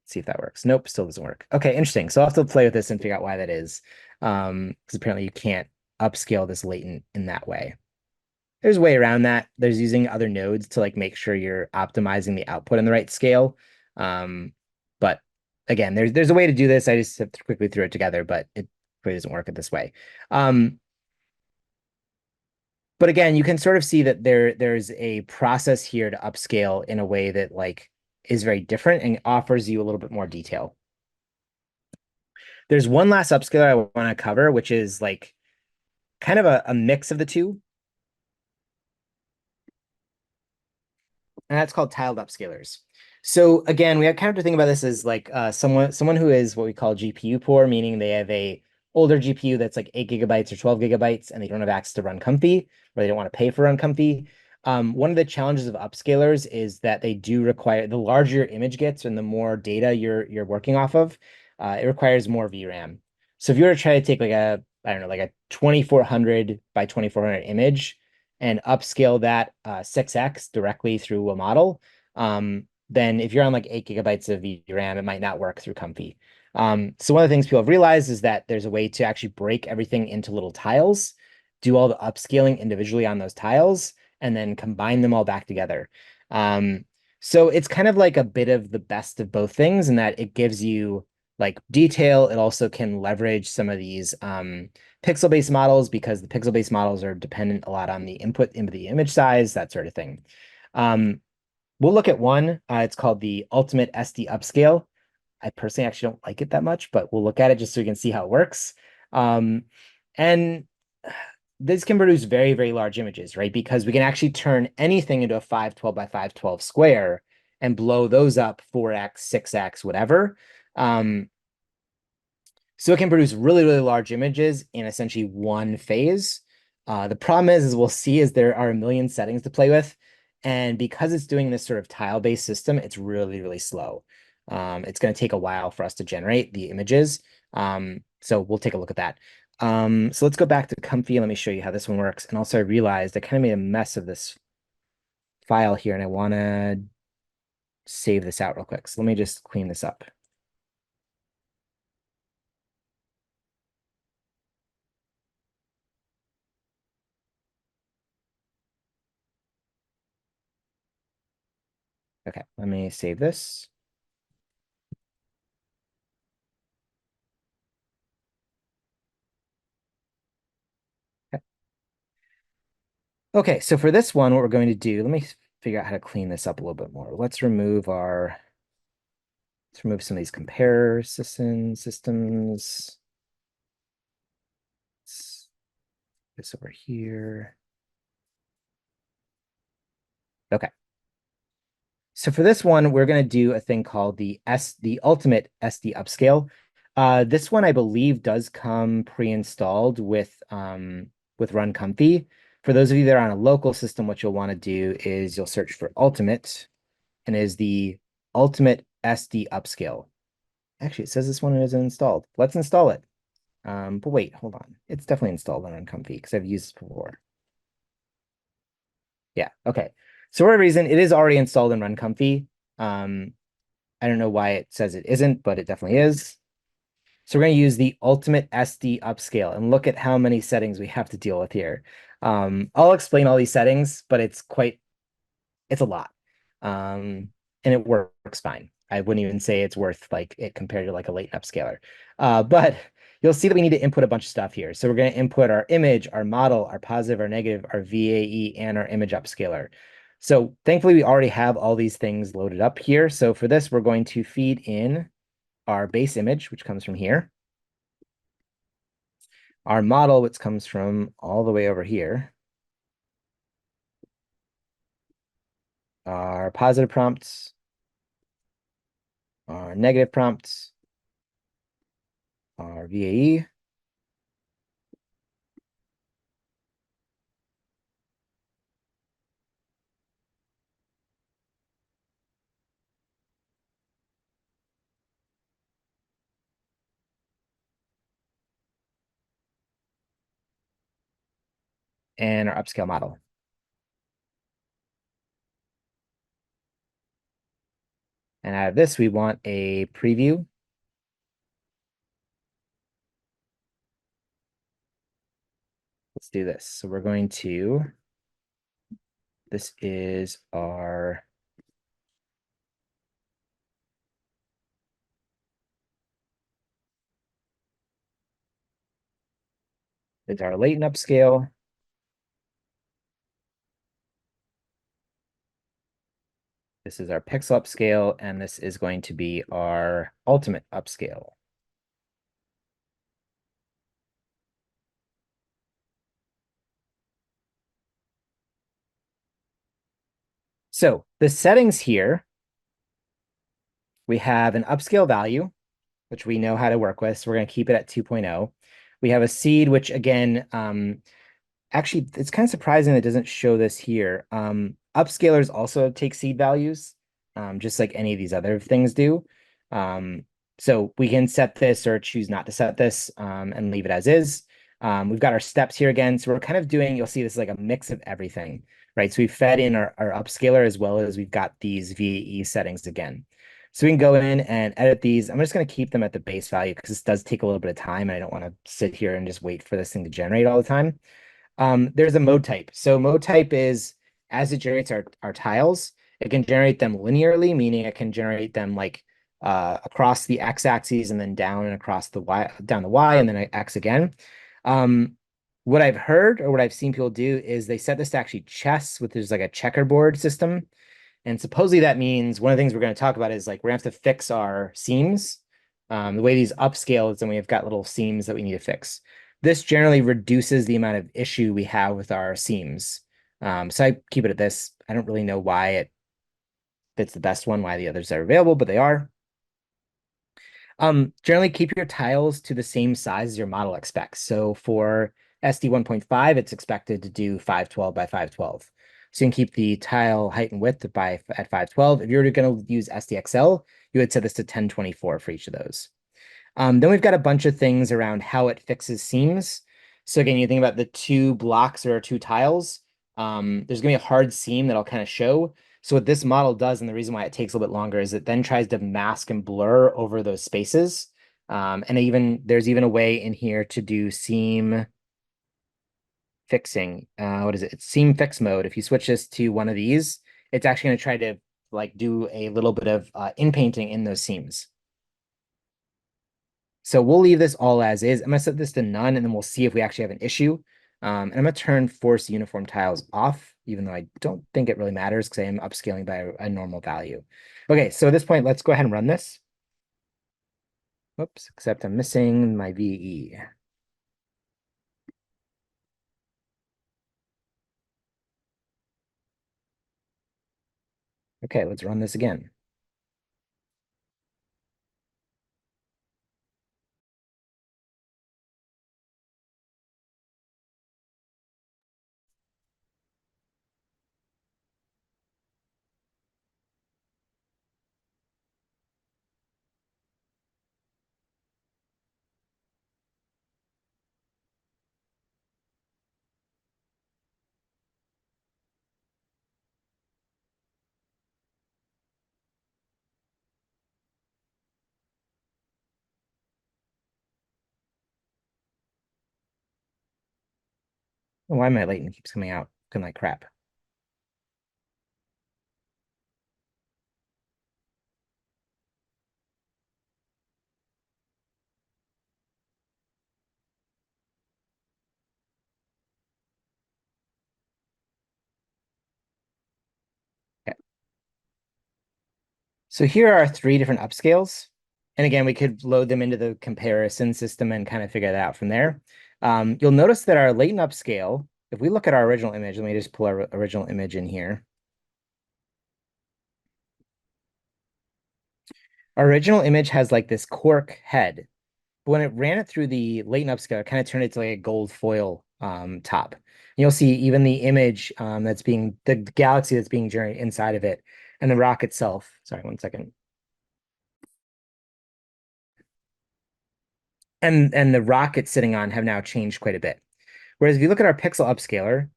see if that works. Nope, still doesn't work. Okay, interesting. So I'll have to play with this and figure out why that is. Because apparently you can't upscale this latent in that way. There's a way around that. There's using other nodes to like make sure you're optimizing the output in the right scale. But again, there's a way to do this. I just have to quickly throw it together, but it really doesn't work it this way. But again, you can sort of see that there's a process here to upscale in a way that like is very different and offers you a little bit more detail. There's one last upscaler I want to cover, which is like kind of a mix of the two, and that's called tiled upscalers. So again, we have kind of to think about this as like someone who is what we call GPU poor, meaning they have a older GPU that's like 8 GB or 12 GB, and they don't have access to run Comfy, or they don't want to pay for run Comfy. One of the challenges of upscalers is that they do require the larger your image gets and the more data you're working off of, it requires more VRAM. So if you were to try to take like a I don't know like a 2400 by 2400 image and upscale that 6x directly through a model, then if you're on like 8 GB of VRAM, it might not work through Comfy. So one of the things people have realized is that there's a way to actually break everything into little tiles, do all the upscaling individually on those tiles, and then combine them all back together. So it's kind of like a bit of the best of both things in that it gives you like detail. It also can leverage some of these pixel-based models because the pixel-based models are dependent a lot on the input into the image size, that sort of thing. We'll look at one. It's called the Ultimate SD Upscale. I personally actually don't like it that much, but we'll look at it just so we can see how it works. And this can produce very, very large images, right? Because we can actually turn anything into a 512 by 512 square and blow those up 4x, 6x, whatever. So it can produce really, really large images in essentially one phase. The problem is we'll see is there are a million settings to play with. And because it's doing this sort of tile-based system, it's really, really slow. It's going to take a while for us to generate the images. So we'll take a look at that. So let's go back to Comfy. Let me show you how this one works. And also I realized I kind of made a mess of this file here and I want to save this out real quick. So let me just clean this up. Okay, let me save this. Okay, so for this one, what we're going to do, let me figure out how to clean this up a little bit more. Let's remove some of these systems. This over here. Okay. So for this one, we're going to do a thing called the Ultimate SD Upscale. This one, I believe, does come pre-installed with Run Comfy. For those of you that are on a local system, what you'll want to do is you'll search for Ultimate, and it is the Ultimate SD Upscale. Actually, it says this one isn't installed. Let's install it. But wait, hold on. It's definitely installed on Uncomfy because I've used this before. Yeah, okay. So for whatever reason, it is already installed in Run Comfy. I don't know why it says it isn't, but it definitely is. So we're going to use the Ultimate SD Upscale and look at how many settings we have to deal with here. I'll explain all these settings, but it's a lot. And it works fine. I wouldn't even say it's worth like it compared to like a latent upscaler. But you'll see that we need to input a bunch of stuff here. So we're going to input our image, our model, our positive, our negative, our VAE, and our image upscaler. So thankfully, we already have all these things loaded up here. So for this, we're going to feed in our base image, which comes from here. Our model, which comes from all the way over here. Our positive prompts, our negative prompts, our VAE, and our upscale model. And out of this, we want a preview. Let's do this. So we're going to, this is our latent upscale. This is our pixel upscale, and this is going to be our ultimate upscale. So the settings here, we have an upscale value, which we know how to work with. So we're going to keep it at 2.0. We have a seed, which again, actually, it's kind of surprising that it doesn't show this here. Upscalers also take seed values, just like any of these other things do. So we can set this or choose not to set this and leave it as is. We've got our steps here again. So we're kind of doing, you'll see this is like a mix of everything, right? So we've fed in our upscaler as well as we've got these VAE settings again. So we can go in and edit these. I'm just going to keep them at the base value because this does take a little bit of time. And I don't want to sit here and just wait for this thing to generate all the time. There's a mode type. So mode type is as it generates our tiles, it can generate them linearly, meaning it can generate them like across the x-axis and then down and across the y, down the y, and then x again. What I've heard or what I've seen people do is they set this to actually chess, which is like a checkerboard system. And supposedly that means one of the things we're going to talk about is like we're going to have to fix our seams. The way these upscale is, and we have got little seams that we need to fix. This generally reduces the amount of issue we have with our seams. So I keep it at this. I don't really know why it fits the best one, why the others are available, but they are. Generally keep your tiles to the same size as your model expects. So for SD 1.5, it's expected to do 512 by 512. So you can keep the tile height and width at 512. If you were going to use SDXL, you would set this to 1024 for each of those. Then we've got a bunch of things around how it fixes seams. So again, you think about the two blocks or two tiles. There's going to be a hard seam that I'll kind of show. So what this model does, and the reason why it takes a little bit longer, is it then tries to mask and blur over those spaces. And there's even a way in here to do seam fixing. What is it? It's seam fix mode. If you switch this to one of these, it's actually going to try to like do a little bit of in painting in those seams. So we'll leave this all as is. I'm going to set this to none, and then we'll see if we actually have an issue. And I'm going to turn force uniform tiles off, even though I don't think it really matters because I am upscaling by a normal value. Okay, so at this point, let's go ahead and run this. Whoops, except I'm missing my VE. Okay, let's run this again. Why my latent keeps coming out looking like crap? Okay. So here are three different upscales. And again, we could load them into the comparison system and kind of figure that out from there. You'll notice that our latent upscale, if we look at our original image, let me just pull our original image in here. Our original image has like this cork head. But when it ran it through the latent upscale, it kind of turned it to like a gold foil top. And you'll see even the image the galaxy that's being generated inside of it and the rock itself. Sorry, one second. And the rock it's sitting on have now changed quite a bit. Whereas if you look at our pixel upscaler,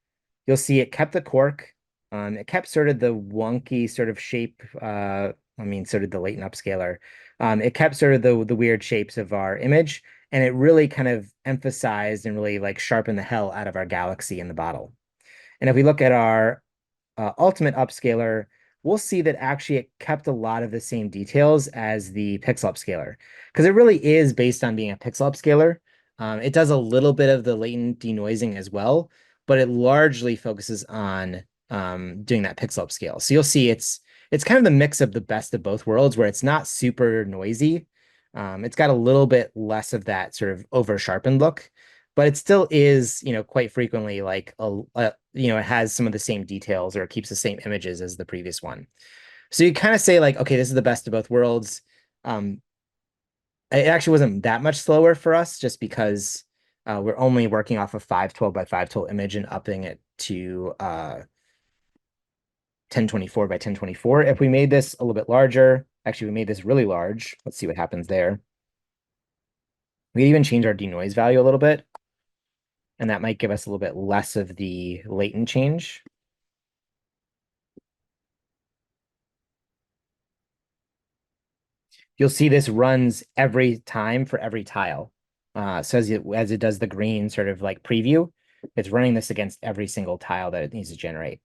you'll see it kept the cork. It kept sort of the wonky sort of shape I mean, so did the latent upscaler. It kept sort of the weird shapes of our image, and it really kind of emphasized and really like sharpened the hell out of our galaxy in the bottle. And if we look at our ultimate upscaler, we'll see that actually it kept a lot of the same details as the pixel upscaler because it really is based on being a pixel upscaler. It does a little bit of the latent denoising as well, but it largely focuses on doing that pixel upscale. So you'll see it's kind of the mix of the best of both worlds where it's not super noisy. It's got a little bit less of that sort of over sharpened look, but it still is, quite frequently like it has some of the same details or it keeps the same images as the previous one. So you kind of say like, okay, this is the best of both worlds. Um, it actually wasn't that much slower for us just because we're only working off a 512 by 512 image and upping it to 1024 by 1024. If we made this a little bit larger, actually we made this really large. Let's see what happens there. We can even change our denoise value a little bit, and that might give us a little bit less of the latent change. You'll see this runs every time for every tile. So as it does the green sort of like preview, it's running this against every single tile that it needs to generate.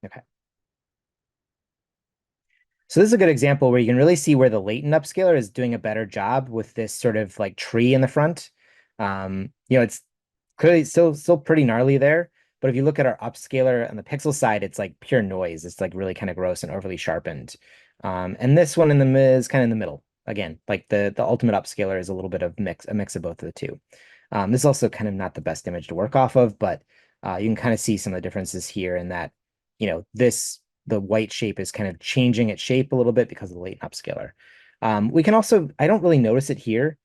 Okay. So this is a good example where you can really see where the latent upscaler is doing a better job with this sort of like tree in the front. It's clearly still pretty gnarly there. But if you look at our upscaler on the pixel side, it's like pure noise. It's like really kind of gross and overly sharpened. And this one in the is kind of in the middle. Again, like the ultimate upscaler is a little bit of a mix of both of the two. This is also kind of not the best image to work off of, but you can kind of see some of the differences here in that, the white shape is kind of changing its shape a little bit because of the latent upscaler. We can also, I don't really notice it here.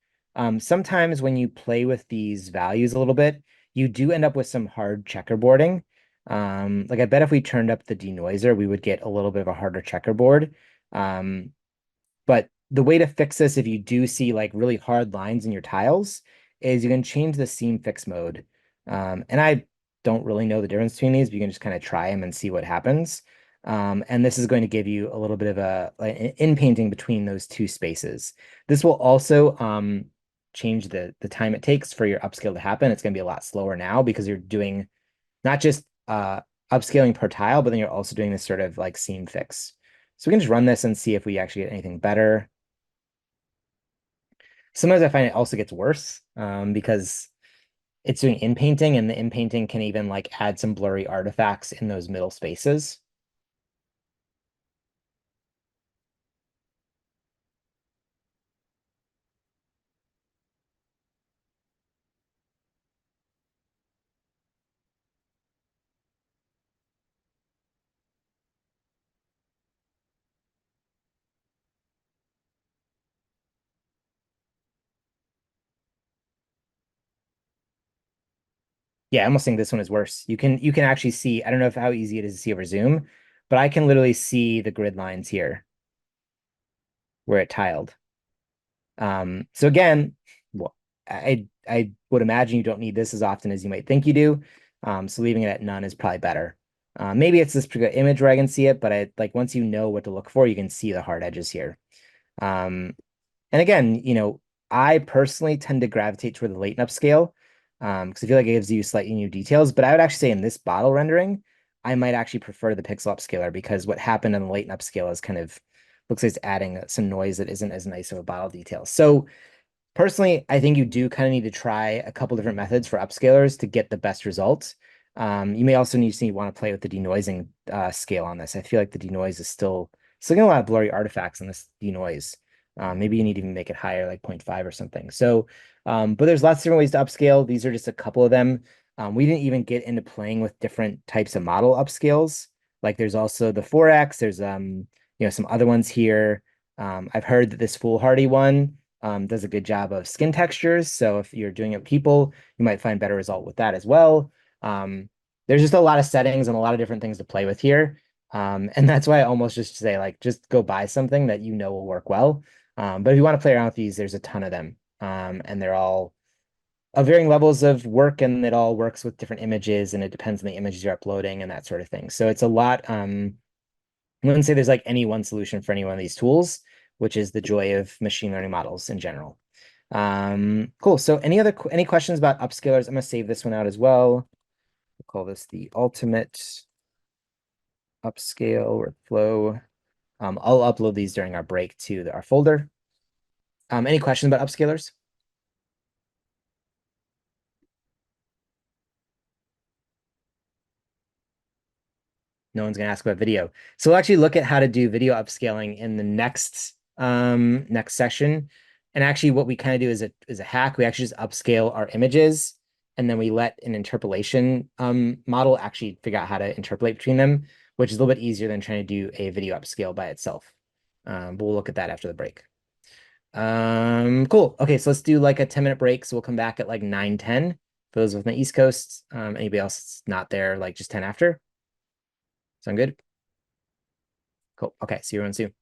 Sometimes when you play with these values a little bit, you do end up with some hard checkerboarding. Like I bet if we turned up the denoiser, we would get a little bit of a harder checkerboard. But the way to fix this, if you do see like really hard lines in your tiles, is you can change the seam fix mode. And I don't really know the difference between these, but you can just kind of try them and see what happens. And this is going to give you a little bit of an in painting between those two spaces. This will also change the time it takes for your upscale to happen. It's going to be a lot slower now because you're doing not just upscaling per tile, but then you're also doing this sort of like seam fix. So we can just run this and see if we actually get anything better. Sometimes I find it also gets worse because it's doing in painting, and the in painting can even like add some blurry artifacts in those middle spaces. Yeah, I almost think this one is worse. You can actually see, I don't know if how easy it is to see over Zoom, but I can literally see the grid lines here where it tiled. So again, well, I would imagine you don't need this as often as you might think you do. So leaving it at none is probably better. Maybe it's this particular image where I can see it, but I like once you know what to look for, you can see the hard edges here. Um, and again, I personally tend to gravitate toward the latent upscale because I feel like it gives you slightly new details. But I would actually say in this bottle rendering, I might actually prefer the pixel upscaler because what happened in the latent upscale is kind of looks like it's adding some noise that isn't as nice of a bottle detail. So personally, I think you do kind of need to try a couple different methods for upscalers to get the best results. You may also need to want to play with the denoising scale on this. I feel like the denoise is still getting a lot of blurry artifacts on this denoise. Maybe you need to even make it higher, like 0.5 or something. So, but there's lots of different ways to upscale. These are just a couple of them. We didn't even get into playing with different types of model upscales. Like there's also the 4x, there's some other ones here. I've heard that this foolhardy one does a good job of skin textures. So if you're doing it with people, you might find better result with that as well. there's just a lot of settings and a lot of different things to play with here. And that's why I almost just say like just go buy something that you know will work well. But if you want to play around with these, there's a ton of them. And they're all of varying levels of work, and it all works with different images, and it depends on the images you're uploading and that sort of thing. So it's a lot. I wouldn't say there's like any one solution for any one of these tools, which is the joy of machine learning models in general. Cool. So any questions about upscalers? I'm gonna save this one out as well. We'll call this the ultimate upscale workflow. I'll upload these during our break to our folder. Any questions about upscalers? No one's gonna ask about video. So we'll actually look at how to do video upscaling in the next session. And actually what we kind of do is a hack. We actually just upscale our images, and then we let an interpolation model actually figure out how to interpolate between them, which is a little bit easier than trying to do a video upscale by itself. But we'll look at that after the break. Cool. Okay, so let's do like a 10-minute break. So we'll come back at like 9:10 for those on the East Coast. Anybody else not there, like just 10 after? Sound good? Cool. Okay, see everyone soon.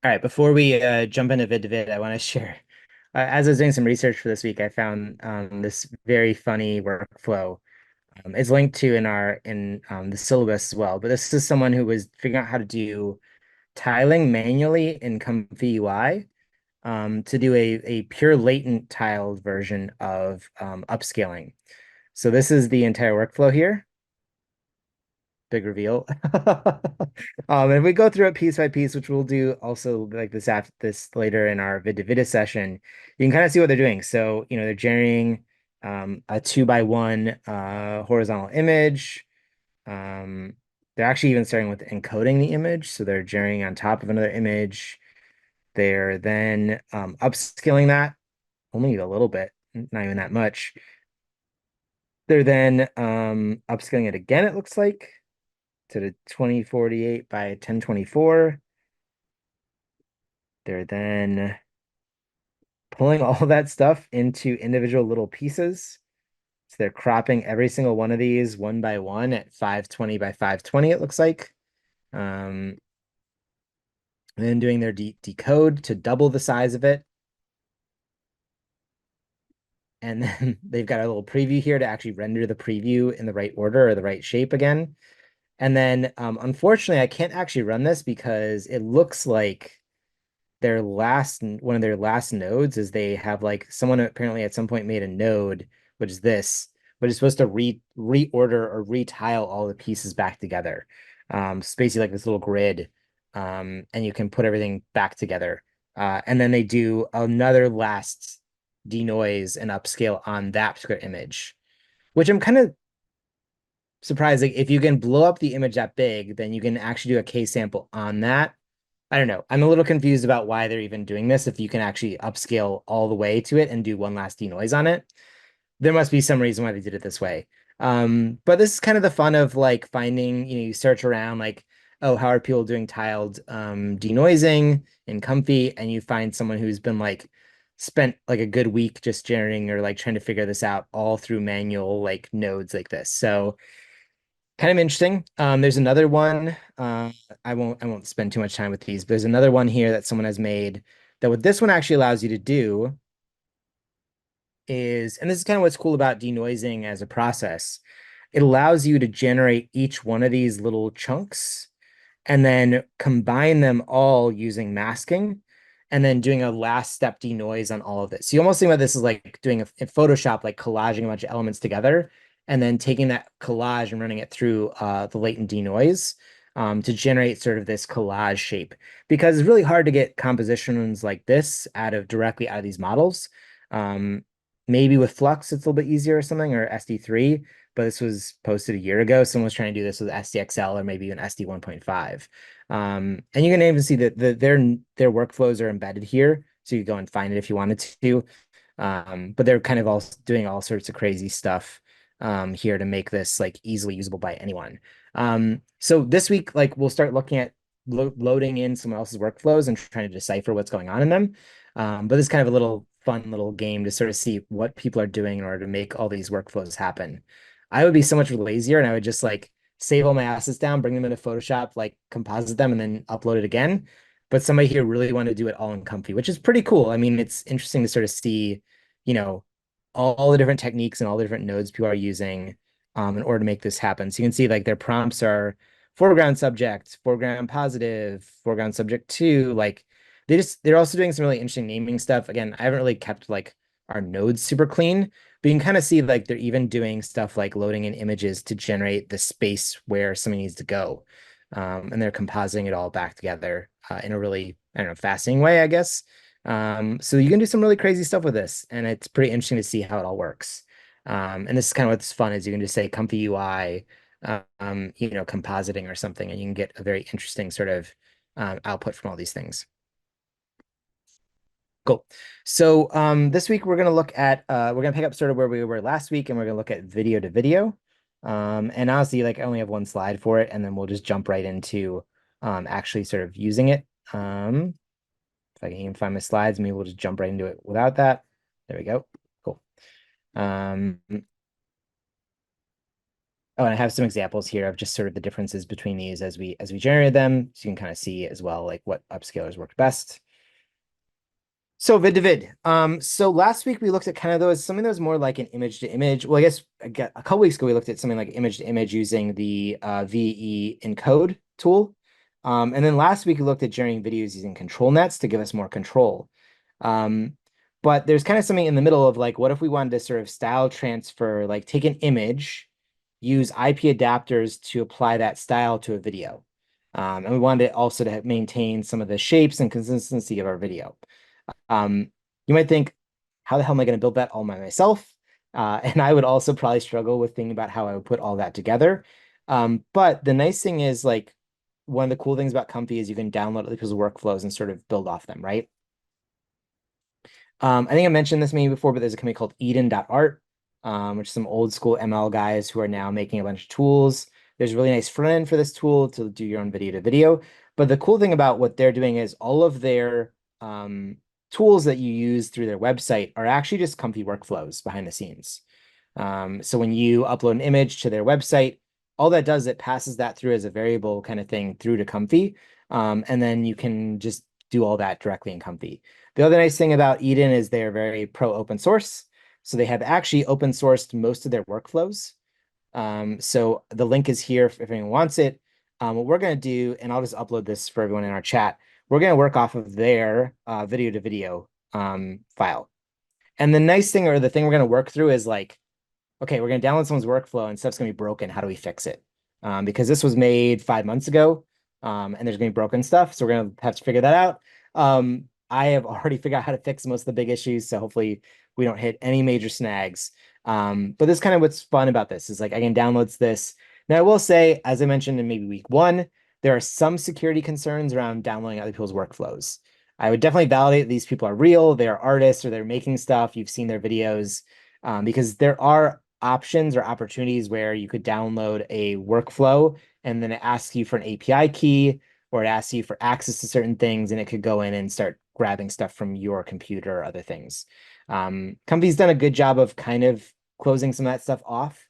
All right, before we jump into vid2vid, I want to share. As I was doing some research for this week, I found this very funny workflow. It's linked to in the syllabus as well. But this is someone who was figuring out how to do tiling manually in ComfyUI to do a pure latent tiled version of upscaling. So this is the entire workflow here. Big reveal. And we go through it piece by piece, which we'll do also like this later in our vid2vid session. You can kind of see what they're doing. So, they're generating a 2x1 horizontal image. They're actually even starting with encoding the image. So they're generating on top of another image. They're then upscaling that only a little bit, not even that much. They're then upscaling it again, it looks like, to the 2048 by 1024. They're then pulling all that stuff into individual little pieces. So they're cropping every single one of these one by one at 520 by 520, it looks like. And then doing their decode to double the size of it. And then they've got a little preview here to actually render the preview in the right order or the right shape again. And then unfortunately, I can't actually run this because it looks like one of their last nodes is they have like someone apparently at some point made a node, which is this, but it's supposed to reorder or retile all the pieces back together. It's basically like this little grid, and you can put everything back together. And then they do another last denoise and upscale on that particular image, which I'm kind of surprised. Like if you can blow up the image that big, then you can actually do a K sample on that. I don't know. I'm a little confused about why they're even doing this if you can actually upscale all the way to it and do one last denoise on it. There must be some reason why they did it this way. But this is kind of the fun of like finding, you search around like, oh, how are people doing tiled denoising in Comfy? And you find someone who's been like spent like a good week just generating or like trying to figure this out all through manual like nodes like this. So kind of interesting. There's another one. I won't spend too much time with these, but there's another one here that someone has made that what this one actually allows you to do is, and this is kind of what's cool about denoising as a process. It allows you to generate each one of these little chunks and then combine them all using masking and then doing a last step denoise on all of this. So you almost think about this as like doing in Photoshop, like collaging a bunch of elements together and then taking that collage and running it through the latent denoise to generate sort of this collage shape. Because it's really hard to get compositions like this directly out of these models. Maybe with Flux, it's a little bit easier or something, or SD3, but this was posted a year ago. Someone was trying to do this with SDXL or maybe even SD 1.5. And you can even see that their workflows are embedded here. So you go and find it if you wanted to. But they're kind of all doing all sorts of crazy stuff here to make this like easily usable by anyone. So this week, like we'll start looking at loading in someone else's workflows and trying to decipher what's going on in them. But it's kind of a little fun little game to sort of see what people are doing in order to make all these workflows happen. I would be so much lazier and I would just like save all my assets down, bring them into Photoshop, like composite them, and then upload it again. But somebody here really wanted to do it all in Comfy, which is pretty cool. I mean, it's interesting to sort of see, you know, all the different techniques and all the different nodes people are using in order to make this happen. So you can see like their prompts are foreground subject, foreground positive, foreground subject two. Like they're also doing some really interesting naming stuff. Again, I haven't really kept like our nodes super clean, but you can kind of see like they're even doing stuff like loading in images to generate the space where something needs to go. And they're compositing it all back together in a really, I don't know, fascinating way, I guess. So you can do some really crazy stuff with this, and it's pretty interesting to see how it all works. And this is kind of what's fun is you can just say comfy UI, compositing or something, and you can get a very interesting sort of output from all these things. Cool. So this week we're going to look at we're going to pick up sort of where we were last week, and we're going to look at video to video. And honestly, like I only have one slide for it, and then we'll just jump right into actually sort of using it. If I can even find my slides, maybe we'll just jump right into it without that. There we go. Cool. Oh, and I have some examples here of just sort of the differences between these as we generated them, so you can kind of see as well like what upscalers worked best. So vid2vid. So last week we looked at kind of those something that was more like an image to image. Well, I guess a couple weeks ago we looked at something like image to image using the VE encode tool. And then last week we looked at generating videos using control nets to give us more control. Um, but there's kind of something in the middle of like, what if we wanted to sort of style transfer, like take an image, use IP adapters to apply that style to a video. And we wanted also to maintain some of the shapes and consistency of our video. You might think, how the hell am I going to build that all by myself? And I would also probably struggle with thinking about how I would put all that together. But the nice thing is like one of the cool things about Comfy is you can download other people's workflows and sort of build off them, right? I think I mentioned this maybe before, but there's a company called Eden.art, which is some old school ML guys who are now making a bunch of tools. There's a really nice front end for this tool to do your own video to video. But the cool thing about what they're doing is all of their tools that you use through their website are actually just Comfy workflows behind the scenes. So when you upload an image to their website, all that does, it passes that through as a variable kind of thing through to Comfy. And then you can just do all that directly in Comfy. The other nice thing about Eden is they're very pro open source. So they have actually open sourced most of their workflows. So the link is here if anyone wants it. What we're going to do, and I'll just upload this for everyone in our chat, we're going to work off of their video to video file. And the nice thing or the thing we're going to work through is like, okay, we're going to download someone's workflow and stuff's going to be broken. How do we fix it? Because this was made 5 months ago and there's going to be broken stuff. So we're going to have to figure that out. I have already figured out how to fix most of the big issues. So hopefully we don't hit any major snags. But this kind of what's fun about this is like I can download this. Now I will say, as I mentioned in maybe week one, there are some security concerns around downloading other people's workflows. I would definitely validate that these people are real, they are artists or they're making stuff. You've seen their videos because there are options or opportunities where you could download a workflow and then it asks you for an API key or it asks you for access to certain things and it could go in and start grabbing stuff from your computer or other things. Company's done a good job of kind of closing some of that stuff off,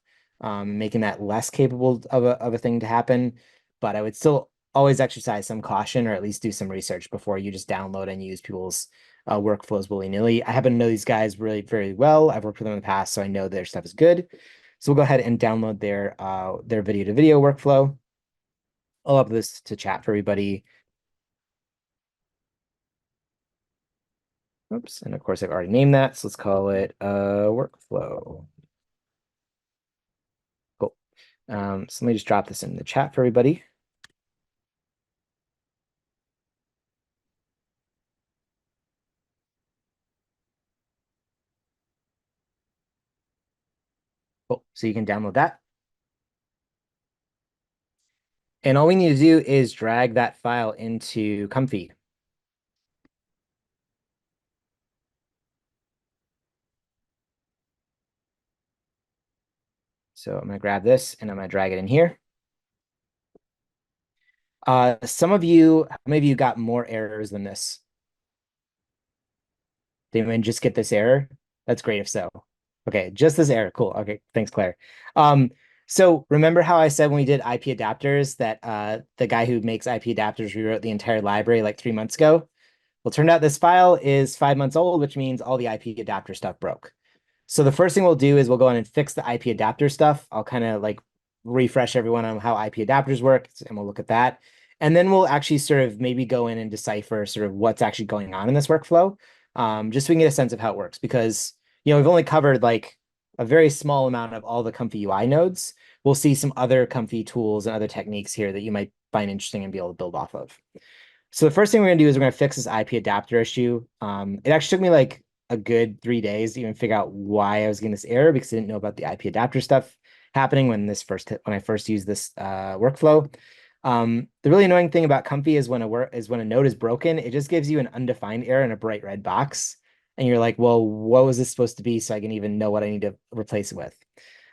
making that less capable of a thing to happen. But I would still always exercise some caution or at least do some research before you just download and use people's workflows willy-nilly. I happen to know these guys really very well. I've worked with them in the past, so I know their stuff is good. So we'll go ahead and download their video to video workflow. I'll upload this to chat for everybody. Oops, and of course I've already named that, so let's call it workflow. Cool. So let me just drop this in the chat for everybody. Cool. So you can download that. And all we need to do is drag that file into Comfy. So I'm going to grab this and I'm going to drag it in here. Some of you, maybe you got more errors than this. Did anyone just get this error? That's great if so. Okay, just this error. Cool. Okay, thanks, Claire. Um, so remember how I said when we did IP adapters that the guy who makes IP adapters rewrote the entire library like 3 months ago? Well, turned out this file is 5 months old, which means all the IP adapter stuff broke. So the first thing we'll do is we'll go in and fix the IP adapter stuff. I'll kind of like refresh everyone on how IP adapters work, and we'll look at that. And then we'll actually sort of maybe go in and decipher sort of what's actually going on in this workflow, just so we can get a sense of how it works. Because, we've only covered like a very small amount of all the ComfyUI nodes. We'll see some other Comfy tools and other techniques here that you might find interesting and be able to build off of. So the first thing we're gonna do is we're gonna fix this IP adapter issue. It actually took me like a good 3 days to even figure out why I was getting this error because I didn't know about the IP adapter stuff happening when I first used this workflow. The really annoying thing about Comfy is when a node is broken, it just gives you an undefined error in a bright red box, and you're like, well, what was this supposed to be so I can even know what I need to replace it with?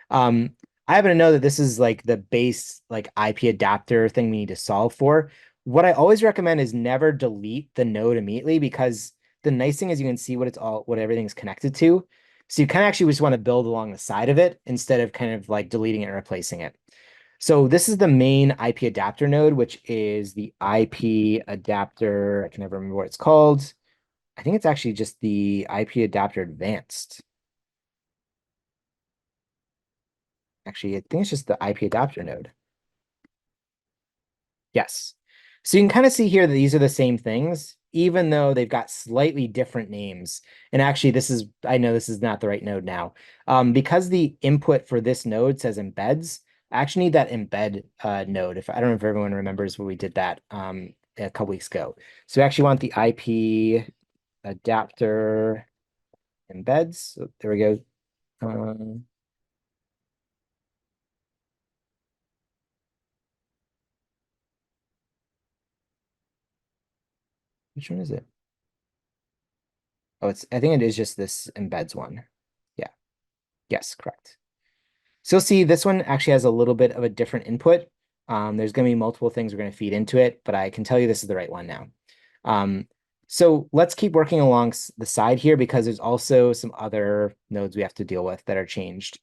Um, I happen to know that this is like the base like IP adapter thing we need to solve for. What I always recommend is never delete the node immediately because the nice thing is you can see what everything's connected to. So you kind of actually just want to build along the side of it instead of kind of like deleting it and replacing it. So this is the main IP adapter node, which is the IP adapter. I can never remember what it's called. I think it's actually just the IP adapter advanced. Actually, I think it's just the IP adapter node. Yes. So you can kind of see here that these are the same things, even though they've got slightly different names. And actually, I know this is not the right node now. Because the input for this node says embeds, I actually need that embed node. I don't know if everyone remembers when we did that a couple weeks ago. So we actually want the IP adapter embeds. So there we go. Um, which one is it? Oh, I think it is just this embeds one. Yeah. Yes, correct. So you'll see this one actually has a little bit of a different input. There's going to be multiple things we're going to feed into it, but I can tell you this is the right one now. Um, so let's keep working along the side here because there's also some other nodes we have to deal with that are changed.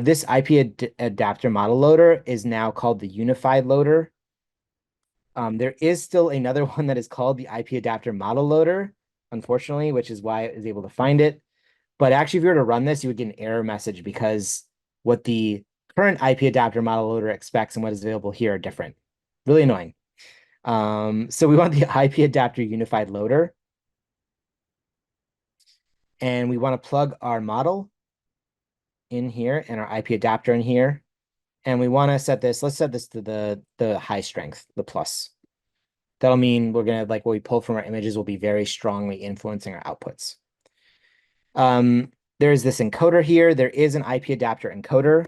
This IP adapter model loader is now called the unified loader. There is still another one that is called the IP adapter model loader, unfortunately, which is why I was able to find it. But actually, if you were to run this, you would get an error message because what the current IP adapter model loader expects and what is available here are different. Really annoying. So we want the IP adapter unified loader, and we want to plug our model in here and our IP adapter in here. And we want to let's set this to the high strength, the plus. That'll mean we're gonna like what we pull from our images will be very strongly influencing our outputs. There's this encoder here. There is an IP adapter encoder.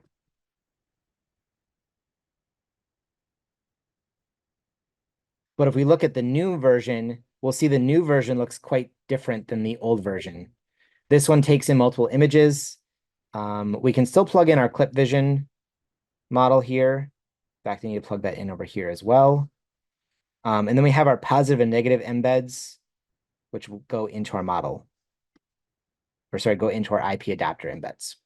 But if we look at the new version, we'll see the new version looks quite different than the old version. This one takes in multiple images. We can still plug in our clip vision model here. In fact, I need to plug that in over here as well. And then we have our positive and negative embeds, which will go into our model. Or sorry, go into our IP adapter embeds.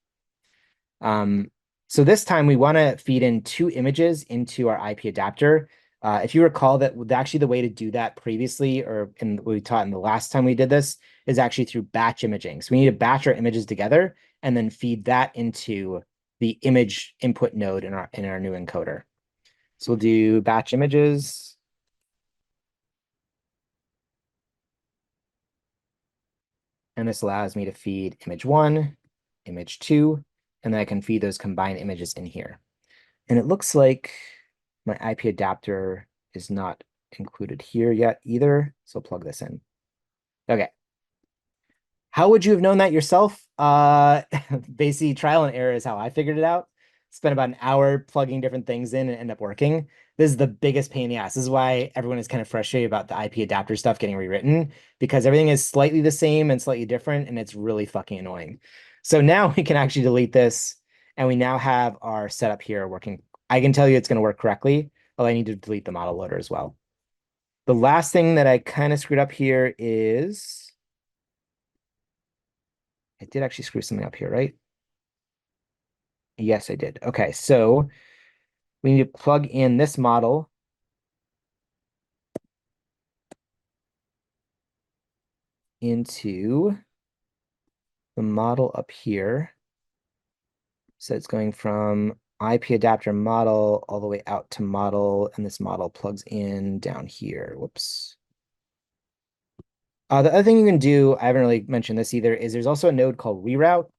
So this time we want to feed in 2 images into our IP adapter. If you recall that actually the way to do that previously, or in what we taught in the last time we did this, is actually through batch imaging. So we need to batch our images together and then feed that into the image input node in our new encoder. So we'll do batch images. And this allows me to feed image 1, image 2, and then I can feed those combined images in here. And it looks like my IP adapter is not included here yet either. So plug this in. Okay. How would you have known that yourself? Basically, trial and error is how I figured it out. Spent about an hour plugging different things in and end up working. This is the biggest pain in the ass. This is why everyone is kind of frustrated about the IP adapter stuff getting rewritten because everything is slightly the same and slightly different, and it's really fucking annoying. So now we can actually delete this, and we now have our setup here working. I can tell you it's going to work correctly. Oh, I need to delete the model loader as well. The last thing that I kind of screwed up here is I did actually screw something up here, right? Yes, I did. Okay, so we need to plug in this model into the model up here. So it's going from IP adapter model all the way out to model, and this model plugs in down here. Whoops. The other thing you can do, I haven't really mentioned this either, is there's also a node called reroute.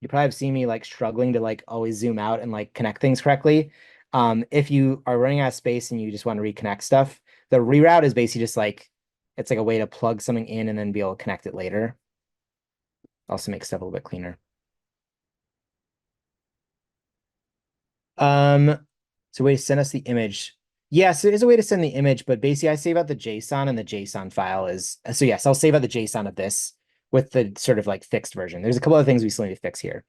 You probably have seen me like struggling to like always zoom out and like connect things correctly. If you are running out of space and you just want to reconnect stuff, the reroute is basically just like it's like a way to plug something in and then be able to connect it later. Also makes stuff a little bit cleaner. So way to send us the image. Yes, there is a way to send the image, but basically I save out the JSON and the JSON file is so yes, I'll save out the JSON of this with the sort of like fixed version. There's a couple of things we still need to fix here.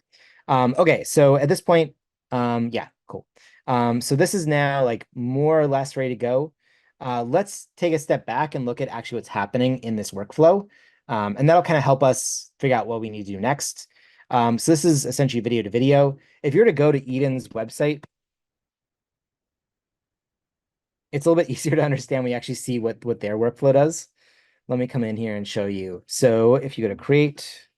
Okay, so at this point, yeah, cool. So this is now like more or less ready to go. Let's take a step back and look at actually what's happening in this workflow. And that'll kind of help us figure out what we need to do next. So this is essentially video to video. If you were to go to Eden's website, it's a little bit easier to understand. We actually see what their workflow does. Let me come in here and show you. So if you go to creations,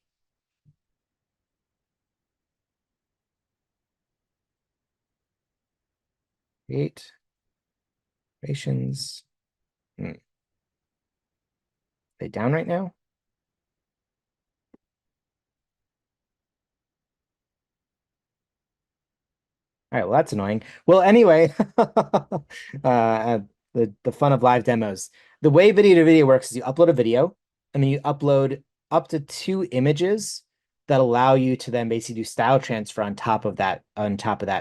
they down right now? All right, well, that's annoying. Well, anyway, the fun of live demos. The way video to video works is you upload a video, and then you upload up to 2 images that allow you to then basically do style transfer on top of that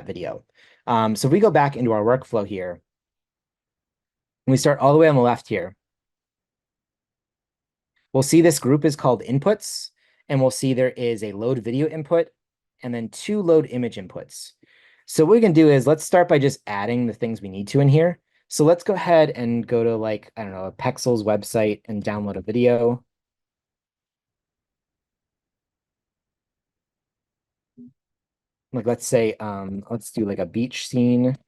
video. So if we go back into our workflow here, and we start all the way on the left here, we'll see this group is called inputs, and we'll see there is a load video input and then 2 load image inputs. So what we can do is let's start by just adding the things we need to in here. So let's go ahead and go to like, I don't know, a Pexel's website and download a video. Like let's say, let's do like a beach scene. Let's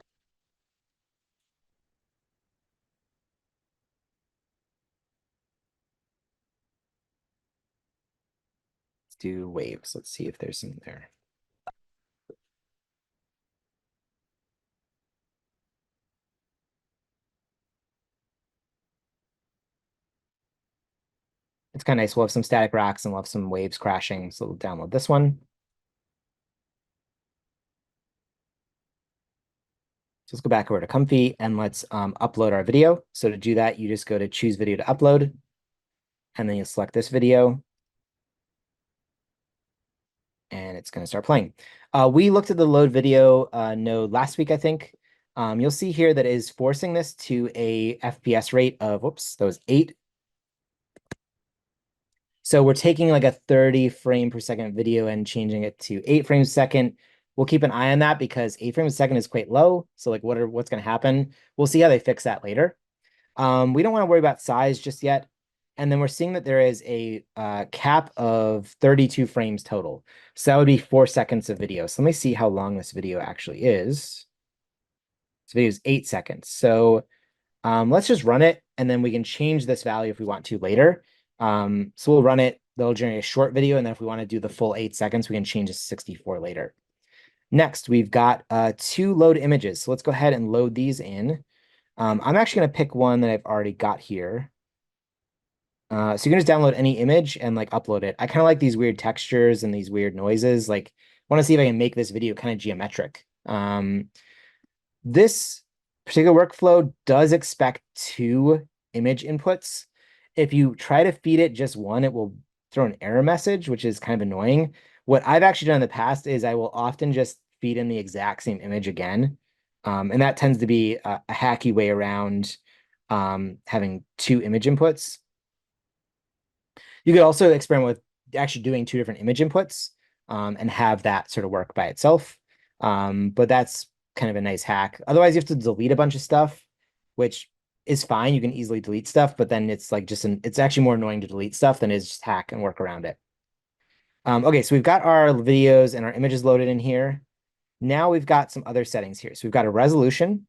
do waves. Let's see if there's some there. It's kind of nice. We'll have some static rocks and we'll have some waves crashing. So we'll download this one. So let's go back over to Comfy and let's upload our video. So to do that, you just go to choose video to upload, and then you select this video, and it's going to start playing. We looked at the load video node last week, I think. You'll see here that it is forcing this to a FPS rate of, whoops, that was 8. So we're taking like a 30 frame per second video and changing it to 8 frames a second. We'll keep an eye on that because 8 frames a second is quite low. So like what's going to happen? We'll see how they fix that later. We don't want to worry about size just yet. And then we're seeing that there is a cap of 32 frames total. So that would be 4 seconds of video. So let me see how long this video actually is. This video is 8 seconds. So let's just run it, and then we can change this value if we want to later. So we'll run it. That'll generate a short video, and then if we want to do the full 8 seconds, we can change it to 64 later. Next, we've got 2 load images. So let's go ahead and load these in. I'm actually going to pick one that I've already got here. So you can just download any image and like upload it. I kind of like these weird textures and these weird noises. Like, I want to see if I can make this video kind of geometric. This particular workflow does expect 2 image inputs. If you try to feed it just one, it will throw an error message, which is kind of annoying. What I've actually done in the past is I will often just feed in the exact same image again. And that tends to be a hacky way around having 2 image inputs. You could also experiment with actually doing 2 different image inputs and have that sort of work by itself. But that's kind of a nice hack. Otherwise, you have to delete a bunch of stuff, which is fine. You can easily delete stuff, but then it's like it's actually more annoying to delete stuff than it is just hack and work around it. Okay, so we've got our videos and our images loaded in here. Now we've got some other settings here. So we've got a resolution.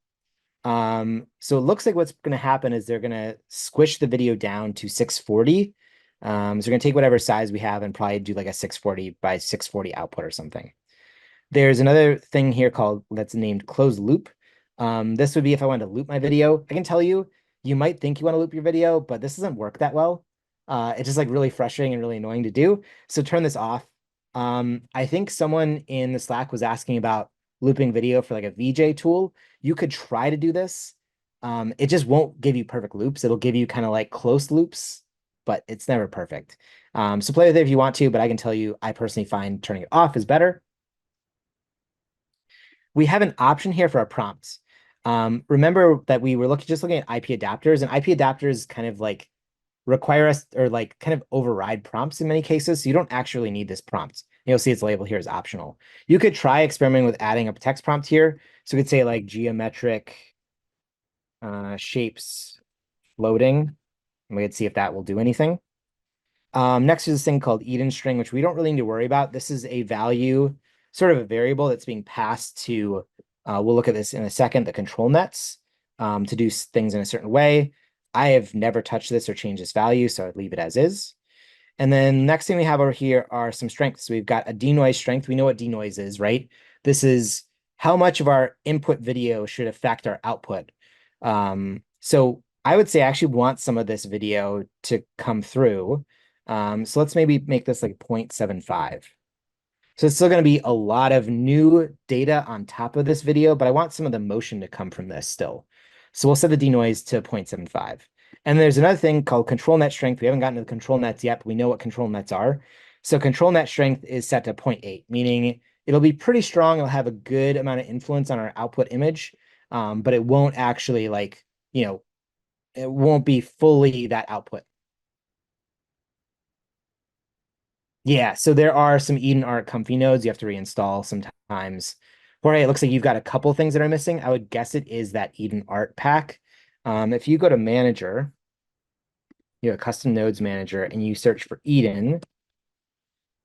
So it looks like what's going to happen is they're going to squish the video down to 640. So we're going to take whatever size we have and probably do like a 640 by 640 output or something. There's another thing here called that's named closed loop. This would be if I wanted to loop my video. I can tell you, you might think you want to loop your video, but this doesn't work that well. It's just like really frustrating and really annoying to do. So turn this off. I think someone in the Slack was asking about looping video for like a VJ tool. You could try to do this. It just won't give you perfect loops. It'll give you kind of like close loops, but it's never perfect. So play with it if you want to, but I can tell you, I personally find turning it off is better. We have an option here for our prompts. Remember that we were just looking at IP adapters, and IP adapters kind of like require us or like kind of override prompts in many cases. So you don't actually need this prompt. You'll see its label here is optional. You could try experimenting with adding a text prompt here. So we could say like geometric shapes floating, and we could see if that will do anything. Next is this thing called Eden string, which we don't really need to worry about. This is a value, sort of a variable that's being passed to, we'll look at this in a second, the control nets to do things in a certain way. I have never touched this or changed this value, so I'd leave it as is. And then next thing we have over here are some strengths. So we've got a denoise strength. We know what denoise is, right? This is how much of our input video should affect our output. So I would say I actually want some of this video to come through. So let's maybe make this like 0.75. So it's still going to be a lot of new data on top of this video, but I want some of the motion to come from this still. So we'll set the denoise to 0.75. And there's another thing called control net strength. We haven't gotten to the control nets yet, but we know what control nets are. So control net strength is set to 0.8, meaning it'll be pretty strong. It'll have a good amount of influence on our output image, but it won't actually like, it won't be fully that output. Yeah, so there are some Eden Art Comfy nodes you have to reinstall sometimes. Jorge, it looks like you've got a couple things that are missing. I would guess it is that Eden Art pack. If you go to Manager, you have a Custom Nodes Manager, and you search for Eden,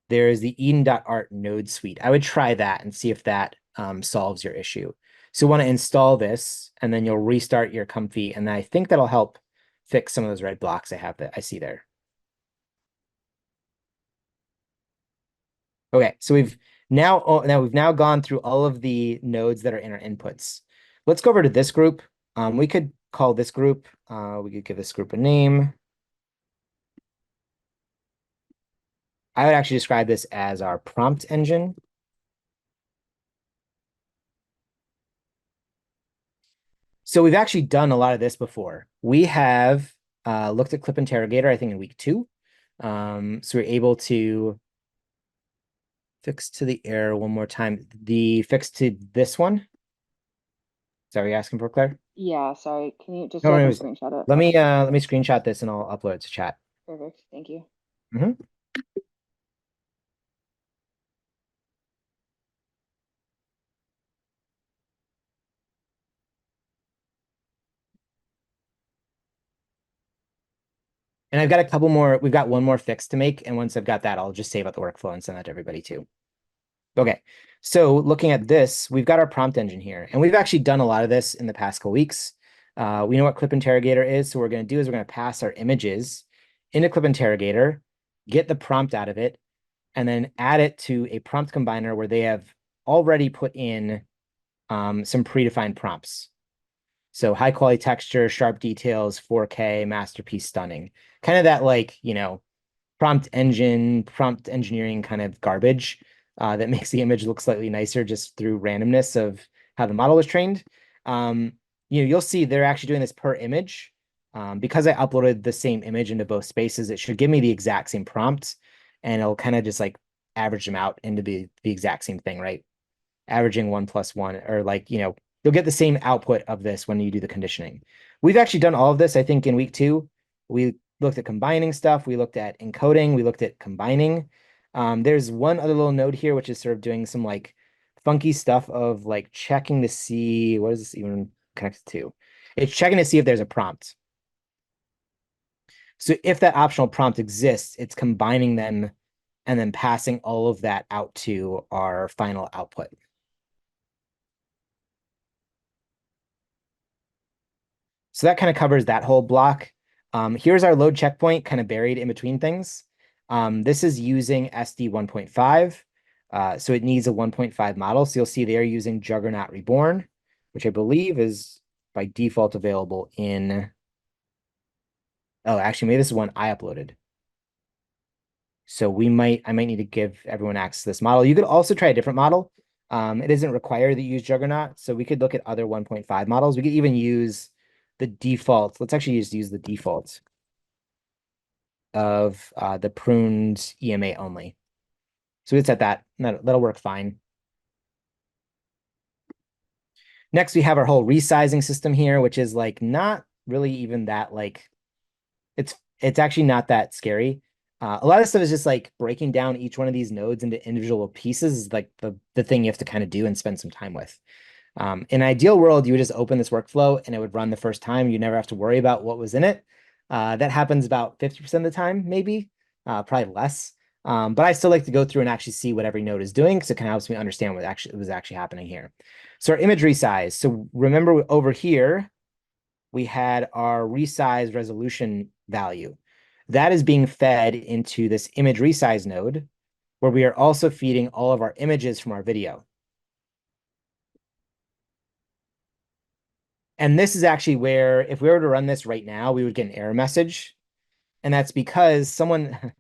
there is the Eden.art node suite. I would try that and see if that solves your issue. So you want to install this, and then you'll restart your Comfy, and I think that'll help fix some of those red blocks I see there. Okay, so we've now gone through all of the nodes that are in our inputs. Let's go over to this group. We could call this group, we could give this group a name. I would actually describe this as our prompt engine. So we've actually done a lot of this before. We have looked at clip interrogator, I think in week 2. So we're able to fix to the error one more time. The fix to this one. Is that what you're asking for, Claire? Yeah, sorry. Can you just No, so I can anyways, screenshot it? let me screenshot this and I'll upload it to chat. Perfect. Thank you. Mm-hmm. And I've got a couple more, we've got one more fix to make. And once I've got that, I'll just save out the workflow and send that to everybody too. Okay, so looking at this, we've got our prompt engine here. And we've actually done a lot of this in the past couple weeks. We know what clip interrogator is. So what we're going to do is we're going to pass our images into clip interrogator, get the prompt out of it, and then add it to a prompt combiner where they have already put in some predefined prompts. So high quality texture, sharp details, 4K, masterpiece, stunning. Kind of that like, prompt engineering kind of garbage that makes the image look slightly nicer just through randomness of how the model was trained. You'll see they're actually doing this per image. Because I uploaded the same image into both spaces, it should give me the exact same prompt, and it'll kind of just like average them out into the exact same thing, right? Averaging 1 + 1, or like, you'll get the same output of this when you do the conditioning. We've actually done all of this, I think, in week 2. We looked at combining stuff. We looked at encoding. We looked at combining. There's one other little node here, which is sort of doing some like funky stuff of like checking to see what is this even connected to? It's checking to see if there's a prompt. So if that optional prompt exists, it's combining them and then passing all of that out to our final output. So that kind of covers that whole block. Here's our load checkpoint kind of buried in between things. This is using SD 1.5. So it needs a 1.5 model. So you'll see they're using Juggernaut Reborn, which I believe is by default available in. Oh, actually, maybe this is one I uploaded. So I might need to give everyone access to this model. You could also try a different model. It isn't required that you use Juggernaut. So we could look at other 1.5 models. We could even use the default. Let's actually just use the default of the pruned EMA only. So we set that. That'll work fine. Next, we have our whole resizing system here, which is like not really even that like it's actually not that scary. A lot of stuff is just like breaking down each one of these nodes into individual pieces is like the thing you have to kind of do and spend some time with. In an ideal world, you would just open this workflow and it would run the first time. You never have to worry about what was in it. That happens about 50% of the time, maybe, probably less. But I still like to go through and actually see what every node is doing because it kind of helps me understand what actually was actually happening here. So our image resize. So remember over here, we had our resize resolution value. That is being fed into this image resize node, where we are also feeding all of our images from our video. And this is actually where, if we were to run this right now, we would get an error message. And that's because the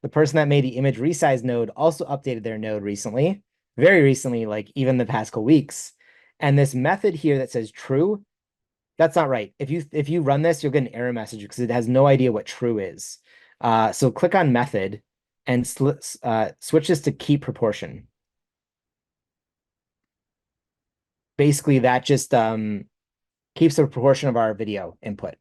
person that made the image resize node also updated their node recently, very recently, like even the past couple weeks. And this method here that says true, that's not right. If you run this, you'll get an error message because it has no idea what true is. So click on method and switch this to keep proportion. Basically, that just keeps the proportion of our video input.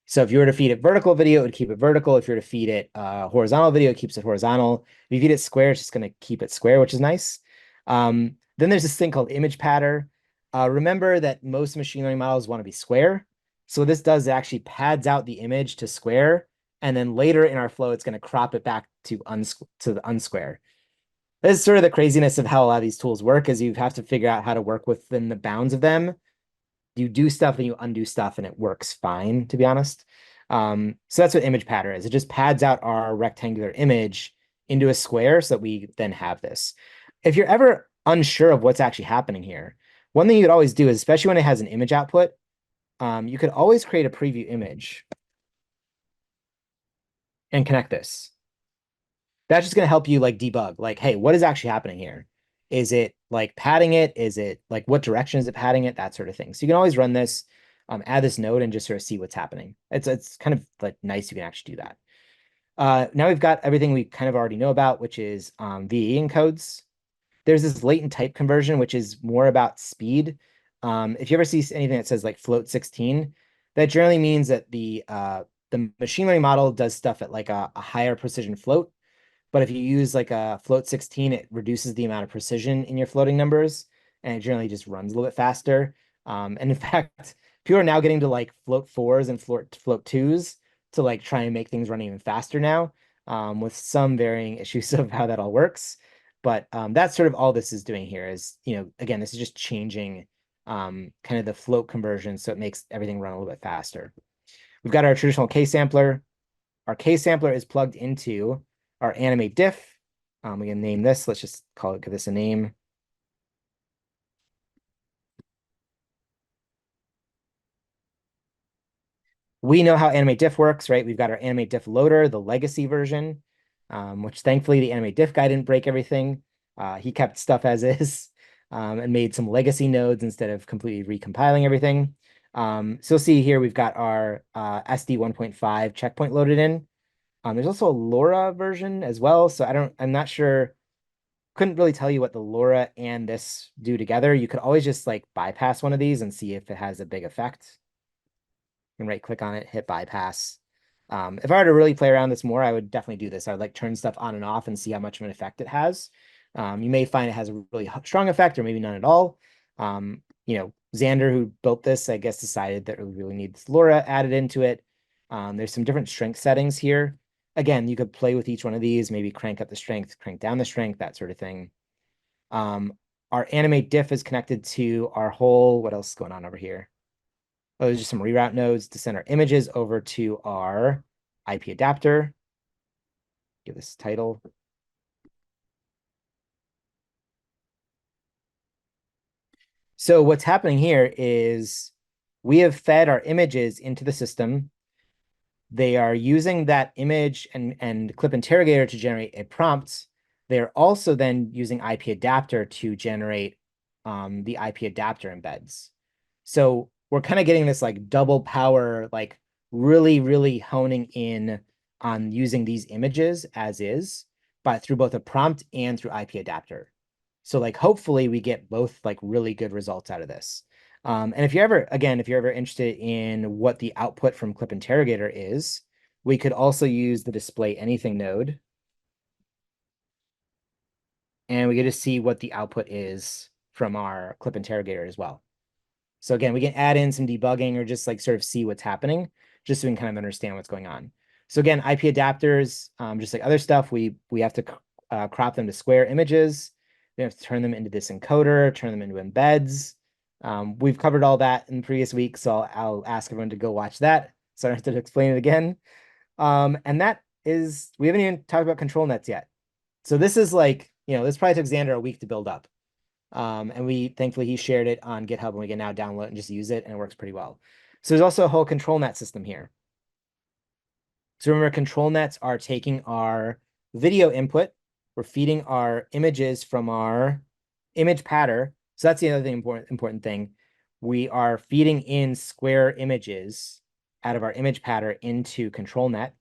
So if you were to feed it vertical video, it would keep it vertical. If you were to feed it horizontal video, it keeps it horizontal. If you feed it square, it's just going to keep it square, which is nice. Then there's this thing called image pattern. Remember that most machine learning models want to be square. So what this does, it actually pads out the image to square. And then later in our flow, it's going to crop it back to the unsquare. This is sort of the craziness of how a lot of these tools work, is you have to figure out how to work within the bounds of them. You do stuff and you undo stuff and it works fine, to be honest. So that's what image pattern is. It just pads out our rectangular image into a square so that we then have this. If you're ever unsure of what's actually happening here, one thing you could always do is, especially when it has an image output, you could always create a preview image and connect this. That's just going to help you like debug, like, hey, what is actually happening here? Is it like padding it? Is it like what direction is it padding it? That sort of thing. So you can always run this, add this node and just sort of see what's happening. It's kind of like nice you can actually do that. Now we've got everything we kind of already know about, which is VE encodes. There's this latent type conversion, which is more about speed. If you ever see anything that says like float 16, that generally means that the machine learning model does stuff at like a higher precision float. But if you use like a float 16, it reduces the amount of precision in your floating numbers, and it generally just runs a little bit faster. And in fact, people are now getting to like float 4s and float 2s to like try and make things run even faster now, with some varying issues of how that all works. But that's sort of all this is doing here is, again, this is just changing kind of the float conversion so it makes everything run a little bit faster. We've got our traditional K sampler. Our K sampler is plugged into our animate diff. We can name this. Let's just give this a name. We know how animate diff works, right? We've got our animate diff loader, the legacy version, which thankfully the animate diff guy didn't break everything. He kept stuff as is, and made some legacy nodes instead of completely recompiling everything. So you'll see here we've got our SD 1.5 checkpoint loaded in. There's also a LoRa version as well. So I'm not sure, couldn't really tell you what the LoRa and this do together. You could always just like bypass one of these and see if it has a big effect. You can right click on it, hit bypass. If I were to really play around this more, I would definitely do this. I would like turn stuff on and off and see how much of an effect it has. You may find it has a really strong effect or maybe none at all. Xander, who built this, I guess, decided that we really need LoRa added into it. There's some different strength settings here. Again, you could play with each one of these, maybe crank up the strength, crank down the strength, that sort of thing. Our animate diff is connected to our whole, what else is going on over here? Oh, there's just some reroute nodes to send our images over to our IP adapter. Give this title. So what's happening here is we have fed our images into the system. They are using that image and clip interrogator to generate a prompt. They're also then using IP adapter to generate the IP adapter embeds. So we're kind of getting this like double power, like really, really honing in on using these images as is, but through both a prompt and through IP adapter. So like hopefully we get both like really good results out of this. And if you're ever interested in what the output from clip interrogator is, we could also use the display anything node. And we get to see what the output is from our clip interrogator as well. So again, we can add in some debugging or just like sort of see what's happening, just so we can kind of understand what's going on. So again, IP adapters, just like other stuff, we have to crop them to square images. We have to turn them into this encoder, turn them into embeds. We've covered all that in the previous week, so I'll ask everyone to go watch that, so I don't have to explain it again. And that is, we haven't even talked about control nets yet. So this is like, this probably took Xander a week to build up. And thankfully he shared it on GitHub and we can now download it and just use it, and it works pretty well. So there's also a whole control net system here. So remember, control nets are taking our video input, we're feeding our images from our image pattern. So that's the other thing, important thing. We are feeding in square images out of our image pattern into control net.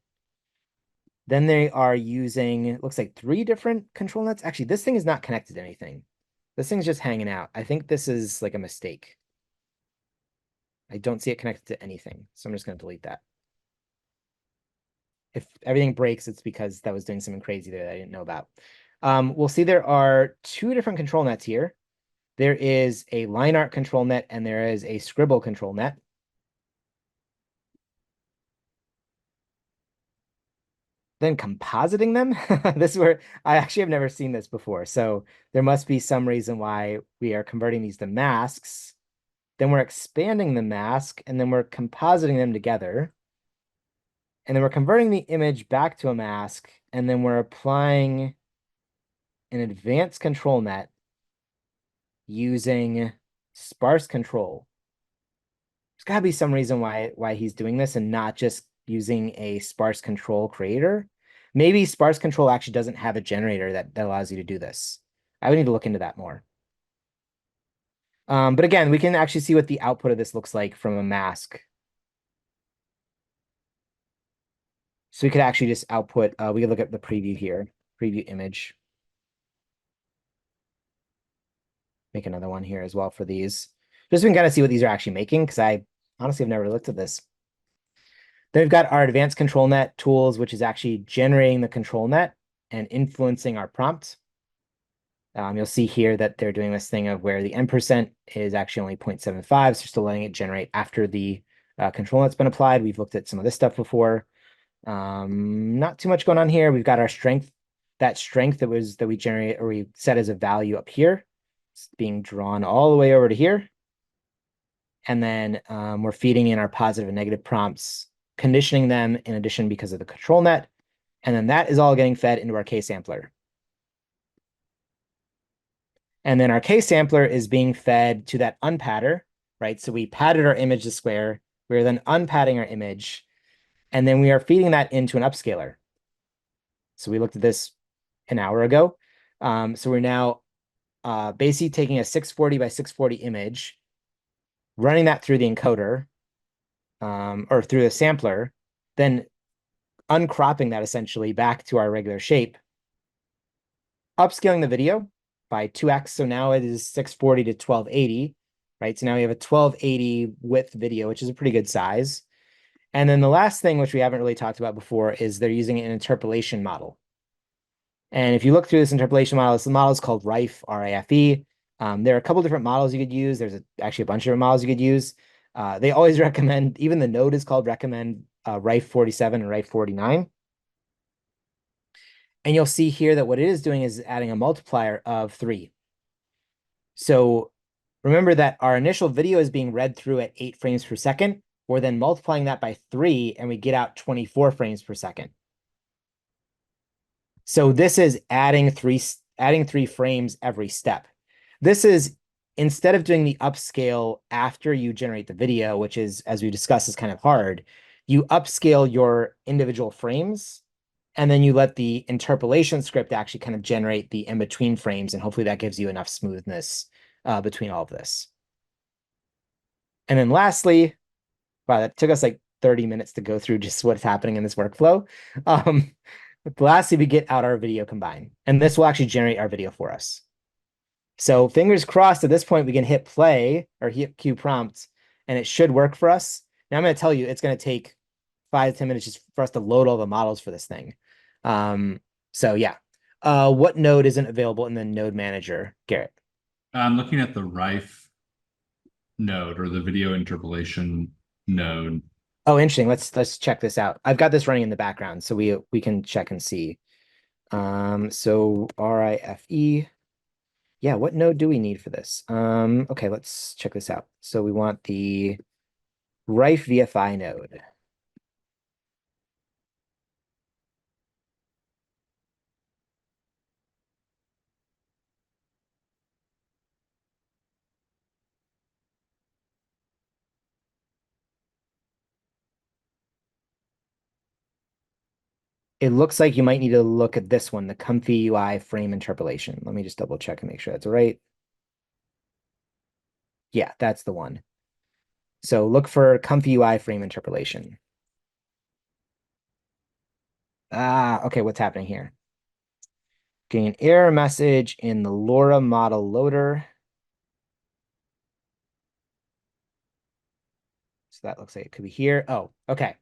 Then they are using, it looks like 3 different control nets. Actually, this thing is not connected to anything. This thing's just hanging out. I think this is like a mistake. I don't see it connected to anything, so I'm just going to delete that. If everything breaks, it's because that was doing something crazy there that I didn't know about. We'll see there are 2 different control nets here. There is a line art control net and there is a scribble control net. Then compositing them, this is where I actually have never seen this before. So there must be some reason why we are converting these to masks. Then we're expanding the mask and then we're compositing them together. And then we're converting the image back to a mask, and then we're applying an advanced control net using sparse control. There's got to be some reason why he's doing this and not just using a sparse control creator. Maybe sparse control actually doesn't have a generator that allows you to do this. I would need to look into that more. But again, we can actually see what the output of this looks like from a mask. So we could actually just output, we could look at the preview here, preview image. Make another one here as well for these. Just so we can kind of see what these are actually making, because I honestly have never looked at this. Then we've got our advanced control net tools, which is actually generating the control net and influencing our prompt. You'll see here that they're doing this thing of where the n% is actually only 0.75, so still letting it generate after the control net's been applied. We've looked at some of this stuff before. Not too much going on here. We've got our strength, that strength that we generate or we set as a value up here. It's being drawn all the way over to here. And then we're feeding in our positive and negative prompts, conditioning them in addition because of the control net. And then that is all getting fed into our K-sampler. And then our K-sampler is being fed to that unpatter, right? So we padded our image to square. We're then unpadding our image. And then we are feeding that into an upscaler. So we looked at this an hour ago. So we're now basically taking a 640 by 640 image, running that through the encoder or through the sampler, then uncropping that essentially back to our regular shape, upscaling the video by 2x. So now it is 640 to 1280, right? So now we have a 1280 width video, which is a pretty good size. And then the last thing, which we haven't really talked about before, is they're using an interpolation model. And if you look through this interpolation model, the model is called RIFE, R-I-F-E. There are a couple different models you could use. There's actually a bunch of different models you could use. They always recommend, even the node is called recommend RIFE 47 and RIFE 49. And you'll see here that what it is doing is adding a multiplier of 3. So remember that our initial video is being read through at 8 frames per second. We're then multiplying that by 3, and we get out 24 frames per second. So this is adding three frames every step. This is instead of doing the upscale after you generate the video, which is, as we discussed, is kind of hard, you upscale your individual frames, and then you let the interpolation script actually kind of generate the in-between frames, and hopefully that gives you enough smoothness between all of this. And then lastly, wow, that took us like 30 minutes to go through just what's happening in this workflow. Lastly, we get out our video combine, and this will actually generate our video for us. So fingers crossed at this point, we can hit play or hit Q prompt, and it should work for us. Now I'm going to tell you, it's going to take 5 to 10 minutes just for us to load all the models for this thing. So yeah. What node isn't available in the node manager, Garrett? I'm looking at the Rife node or the video interpolation node. Oh, interesting. Let's check this out. I've got this running in the background, so we can check and see. So RIFE. Yeah, what node do we need for this? Okay, let's check this out. So we want the Rife VFI node. It looks like you might need to look at this one, the ComfyUI frame interpolation. Let me just double check and make sure that's right. Yeah, that's the one. So look for ComfyUI frame interpolation. Okay, what's happening here? Getting an error message in the LoRa model loader. So that looks like it could be here. Oh, okay.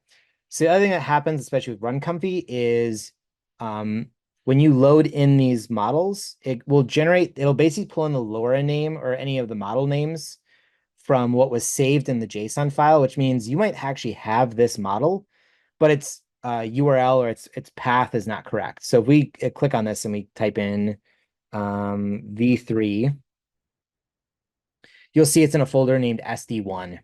So the other thing that happens, especially with Run Comfy, is when you load in these models, it'll basically pull in the LoRa name or any of the model names from what was saved in the JSON file, which means you might actually have this model, but its URL or its path is not correct. So if we click on this and we type in v3, you'll see it's in a folder named SD1.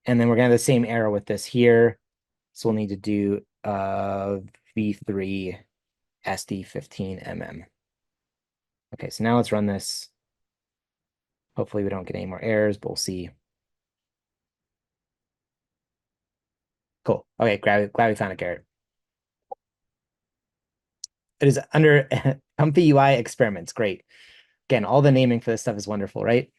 And then we're gonna have the same error with this here. So we'll need to do v3 SD15mm. Okay, so now let's run this. Hopefully we don't get any more errors, but we'll see. Cool. Okay, glad we found it, Garrett. It is under ComfyUI experiments. Great. Again, all the naming for this stuff is wonderful, right?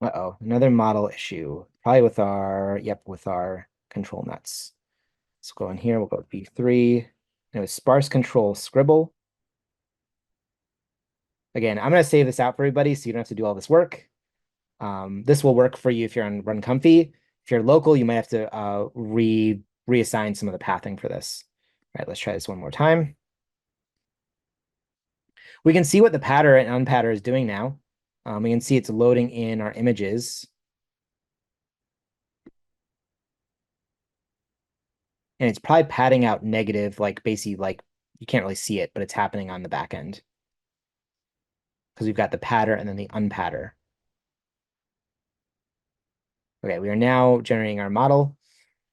Uh-oh, another model issue. Probably with our control nuts. Let's go in here. We'll go v3. And it was sparse control scribble. Again, I'm going to save this out for everybody so you don't have to do all this work. This will work for you if you're on Run Comfy. If you're local, you might have to reassign some of the pathing for this. All right, let's try this one more time. We can see what the pattern and unpattern is doing now. We can see it's loading in our images. And it's probably padding out negative, like basically like you can't really see it, but it's happening on the back end. Because we've got the pattern and then the unpattern. Okay, we are now generating our model.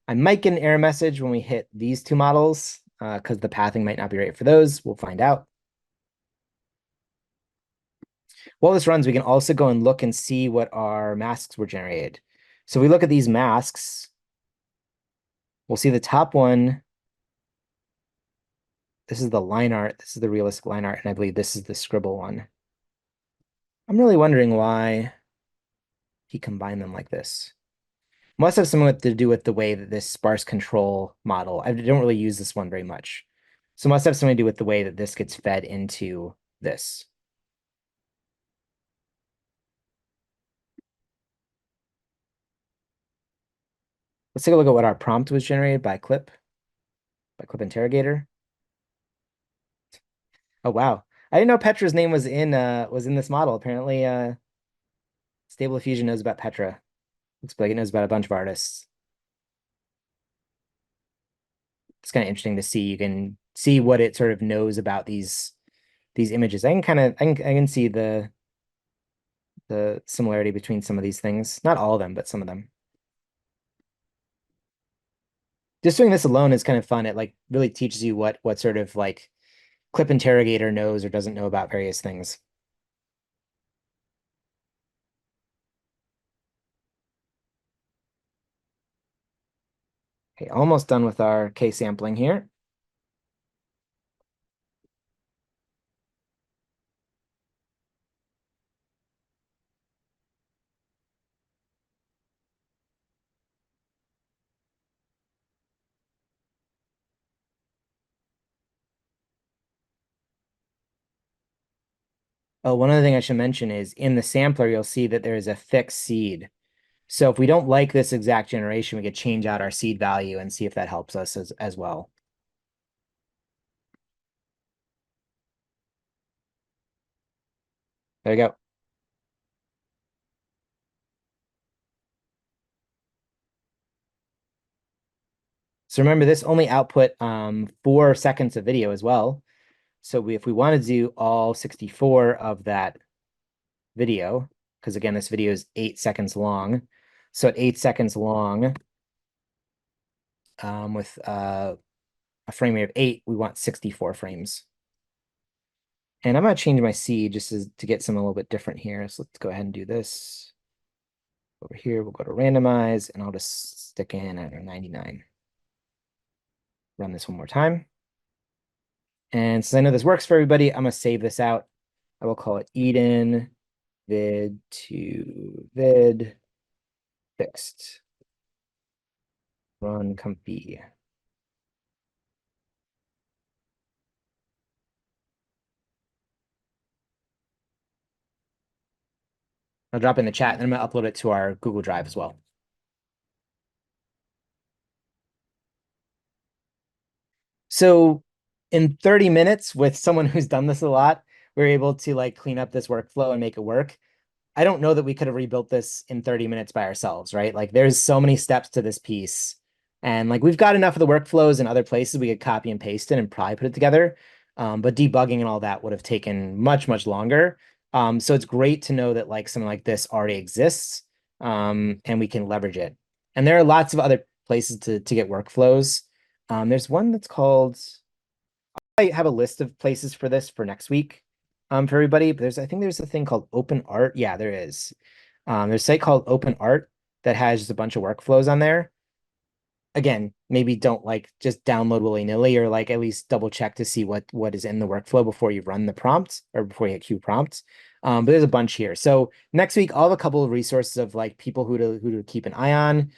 I might get an error message when we hit these two models because the pathing might not be right for those. We'll find out. While this runs, we can also go and look and see what our masks were generated. So we look at these masks. We'll see the top one. This is the line art. This is the realistic line art. And I believe this is the scribble one. I'm really wondering why he combined them like this. Must have something to do with the way that this sparse control model, I don't really use this one very much. So must have something to do with the way that this gets fed into this. Let's take a look at what our prompt was generated by clip interrogator. Oh wow. I didn't know Petra's name was in this model. Apparently Stable Diffusion knows about Petra. Looks like it knows about a bunch of artists. It's kind of interesting to see. You can see what it sort of knows about these images. I can see the similarity between some of these things. Not all of them, but some of them. Just doing this alone is kind of fun. It like really teaches you what sort of like clip interrogator knows or doesn't know about various things. Okay, almost done with our case sampling here. Oh, one other thing I should mention is in the sampler, you'll see that there is a fixed seed. So if we don't like this exact generation, we could change out our seed value and see if that helps us as well. There you go. So remember, this only output 4 seconds of video as well. So if we want to do all 64 of that video, because again, this video is 8 seconds long. So at 8 seconds long, with a frame rate of 8, we want 64 frames. And I'm going to change my seed just to get some a little bit different here. So let's go ahead and do this. Over here, we'll go to randomize, and I'll just stick in at 99. Run this one more time. And since I know this works for everybody, I'm going to save this out. I will call it Eden vid2vid fixed. Run comfy. I'll drop it in the chat, and I'm going to upload it to our Google Drive as well. So in 30 minutes, with someone who's done this a lot, we're able to like clean up this workflow and make it work. I don't know that we could have rebuilt this in 30 minutes by ourselves, right? Like there's so many steps to this piece. And like we've got enough of the workflows in other places we could copy and paste it and probably put it together. But debugging and all that would have taken much, much longer. So it's great to know that like something like this already exists, and we can leverage it. And there are lots of other places to get workflows. There's one that's called, I have a list of places for this for next week, for everybody. But I think there's a thing called Open Art. Yeah, there is. There's a site called Open Art that has just a bunch of workflows on there. Again, maybe don't like just download willy-nilly, or like at least double check to see what is in the workflow before you run the prompt or before you hit Q prompts. But there's a bunch here. So next week, I'll have a couple of resources of like people who to keep an eye on.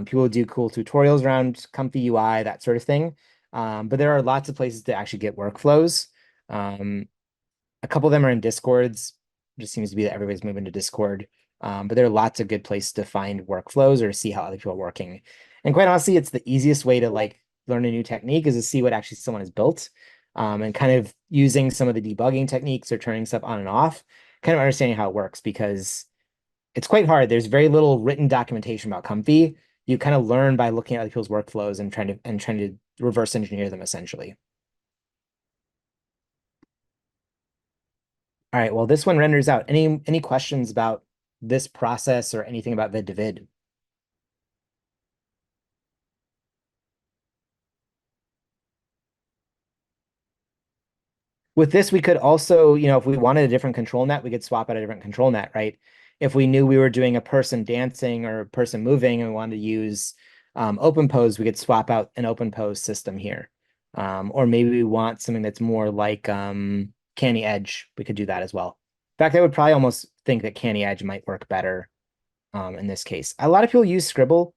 People who do cool tutorials around ComfyUI, that sort of thing. But there are lots of places to actually get workflows. A couple of them are in Discords. It just seems to be that everybody's moving to Discord. But there are lots of good places to find workflows or see how other people are working. And quite honestly, it's the easiest way to like learn a new technique is to see what actually someone has built, and kind of using some of the debugging techniques or turning stuff on and off, kind of understanding how it works, because it's quite hard. There's very little written documentation about Comfy. You kind of learn by looking at other people's workflows and trying to reverse engineer them essentially. All right, well, this one renders out. Any questions about this process or anything about vid2vid? With this, we could also, if we wanted a different control net, we could swap out a different control net, right? If we knew we were doing a person dancing or a person moving and we wanted to use open pose, we could swap out an open pose system here. Or maybe we want something that's more like Canny Edge. We could do that as well. In fact, I would probably almost think that Canny Edge might work better in this case. A lot of people use Scribble.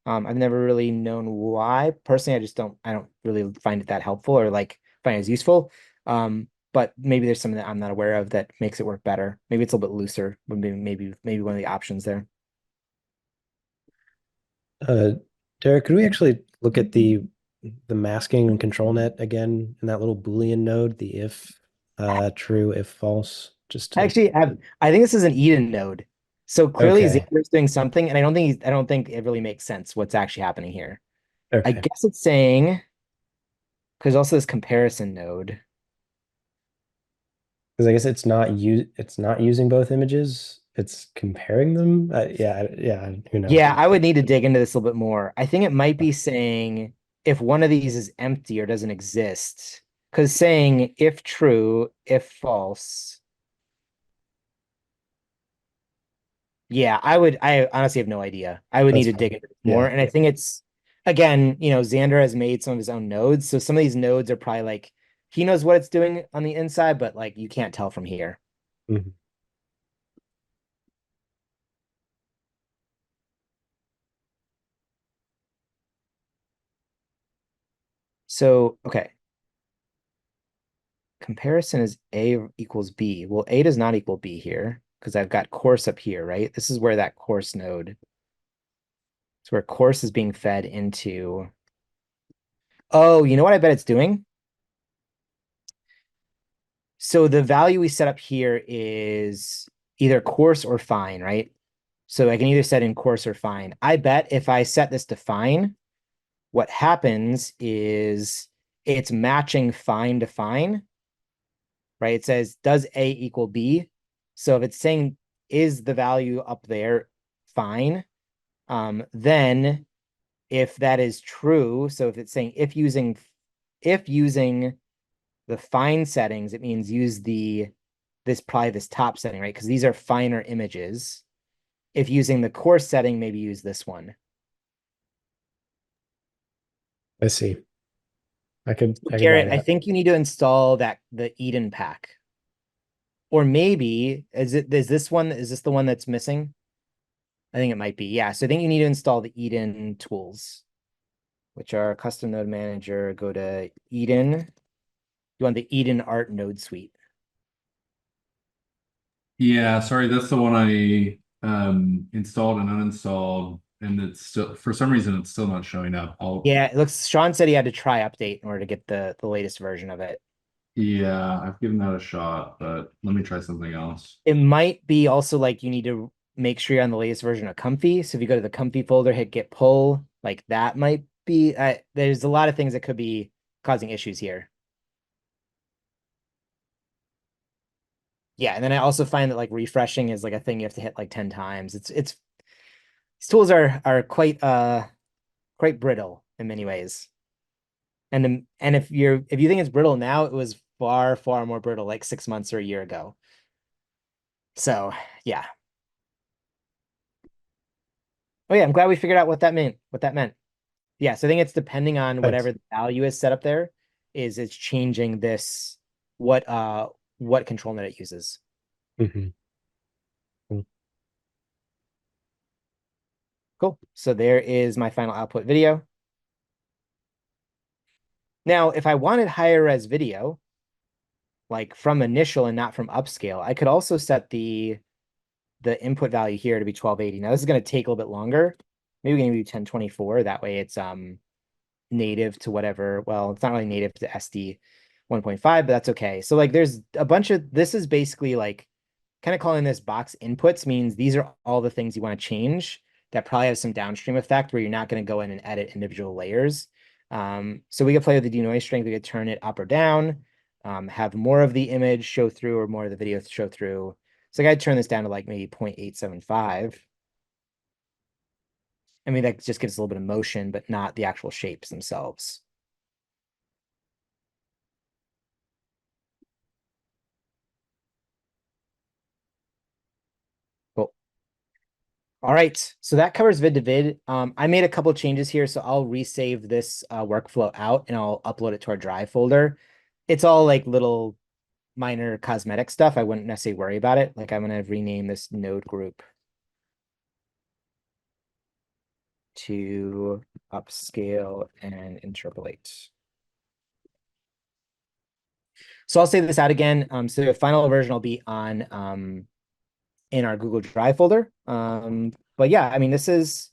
I've never really known why. Personally, I don't really find it that helpful or like find it as useful. But maybe there's something that I'm not aware of that makes it work better. Maybe it's a little bit looser, but maybe one of the options there. Derek, could we actually look at the masking and control net again in that little Boolean node, the if true, if false, just to Actually, I think this is an Eden node. So clearly okay. Xander's doing something, and I don't think it really makes sense what's actually happening here. I Okay. guess it's saying because also this comparison node. Because I guess it's not using both images. It's comparing them. Yeah, who knows? Yeah, I would need to dig into this a little bit more. I think it might be saying if one of these is empty or doesn't exist. Because saying if true, if false. Yeah, I honestly have no idea. I would need That's to dig fine. into it more. Yeah. And I think it's, again, Xander has made some of his own nodes. So some of these nodes are probably like, he knows what it's doing on the inside, but like you can't tell from here. Mhm. So, okay. Comparison is A equals B. Well, A does not equal B here because I've got course up here, right? This is where that course node, it's where course is being fed into. Oh, you know what I bet it's doing? So the value we set up here is either course or fine, right? So I can either set in course or fine. I bet if I set this to fine, what happens is it's matching fine to fine, right? It says, does A equal B? So if it's saying, is the value up there fine? Then if that is true, so if it's saying if using the fine settings, it means use this top setting, right? Because these are finer images. If using the coarse setting, maybe use this one. I see. I could buy Garrett, I that. think you need to install the Eden pack. Or maybe is this the one that's missing? I think it might be. Yeah. So I think you need to install the Eden tools, which are custom node manager. Go to Eden. You want the Eden Art node suite. Yeah, sorry, that's the one I installed and uninstalled, and it's still for some reason it's still not showing up. Yeah, it looks Sean said he had to try update in order to get the latest version of it. Yeah, I've given that a shot, but let me try something else. It might be also like you need to make sure you're on the latest version of Comfy. So if you go to the Comfy folder, hit git pull, like that might be there's a lot of things that could be causing issues here. Yeah, and then I also find that like refreshing is like a thing you have to hit like 10 times. It's these tools are quite brittle in many ways. And if you think it's brittle now, it was far, far more brittle like 6 months or a year ago. So yeah. Oh yeah, I'm glad we figured out what that meant. Yeah, so I think it's depending on Thanks. whatever the value is set up there, is it's changing this what control net it uses. Mhm. Cool. Cool. So there is my final output video. Now, if I wanted higher res video, like from initial and not from upscale, I could also set the input value here to be 1280. Now this is going to take a little bit longer. Maybe we can do 1024. That way it's native to whatever. Well, it's not really native to SD 1.5, but that's okay. So like there's a bunch of this is basically like kind of calling this box inputs means these are all the things you want to change that probably have some downstream effect where you're not going to go in and edit individual layers. So we could play with the denoise strength. We could turn it up or down, have more of the image show through or more of the video show through. So I got to turn this down to like maybe 0.875. I mean, that just gives a little bit of motion, but not the actual shapes themselves. Cool. All right, so that covers vid2vid. I made a couple changes here, so I'll resave this workflow out and I'll upload it to our drive folder. It's all like little minor cosmetic stuff. I wouldn't necessarily worry about it. Like I'm gonna rename this node group to upscale and interpolate. So I'll save this out again. So the final version will be on in our Google Drive folder. But yeah, I mean, this is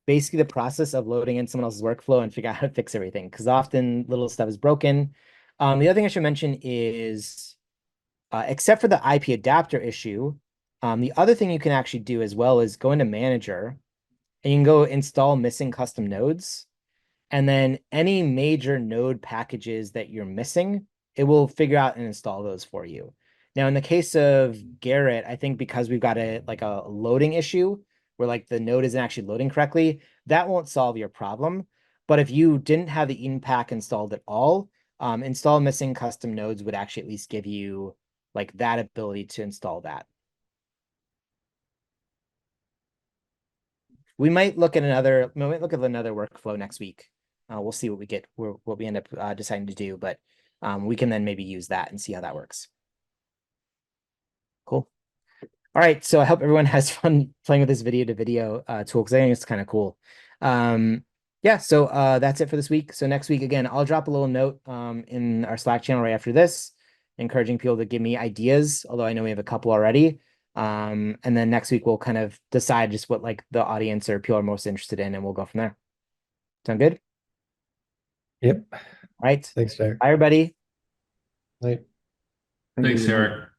basically the process of loading in someone else's workflow and figure out how to fix everything, because often little stuff is broken. The other thing I should mention is, except for the IP adapter issue, the other thing you can actually do as well is go into Manager, and you can go install missing custom nodes. And then any major node packages that you're missing, it will figure out and install those for you. Now, in the case of Garrett, I think because we've got a loading issue where like the node isn't actually loading correctly, that won't solve your problem. But if you didn't have the enpack installed at all, install missing custom nodes would actually at least give you like that ability to install that. We might look at another workflow next week. We'll see what we end up deciding to do, but we can then maybe use that and see how that works. Cool. All right, so I hope everyone has fun playing with this video to video tool, because I think it's kind of cool. Yeah, so that's it for this week. So next week, again, I'll drop a little note in our Slack channel right after this, encouraging people to give me ideas, although I know we have a couple already. And then next week we'll kind of decide just what like the audience or people are most interested in, and we'll go from there. Sound good? Yep. All right. Thanks, Jack. Bye, everybody. Night. Thanks, Eric.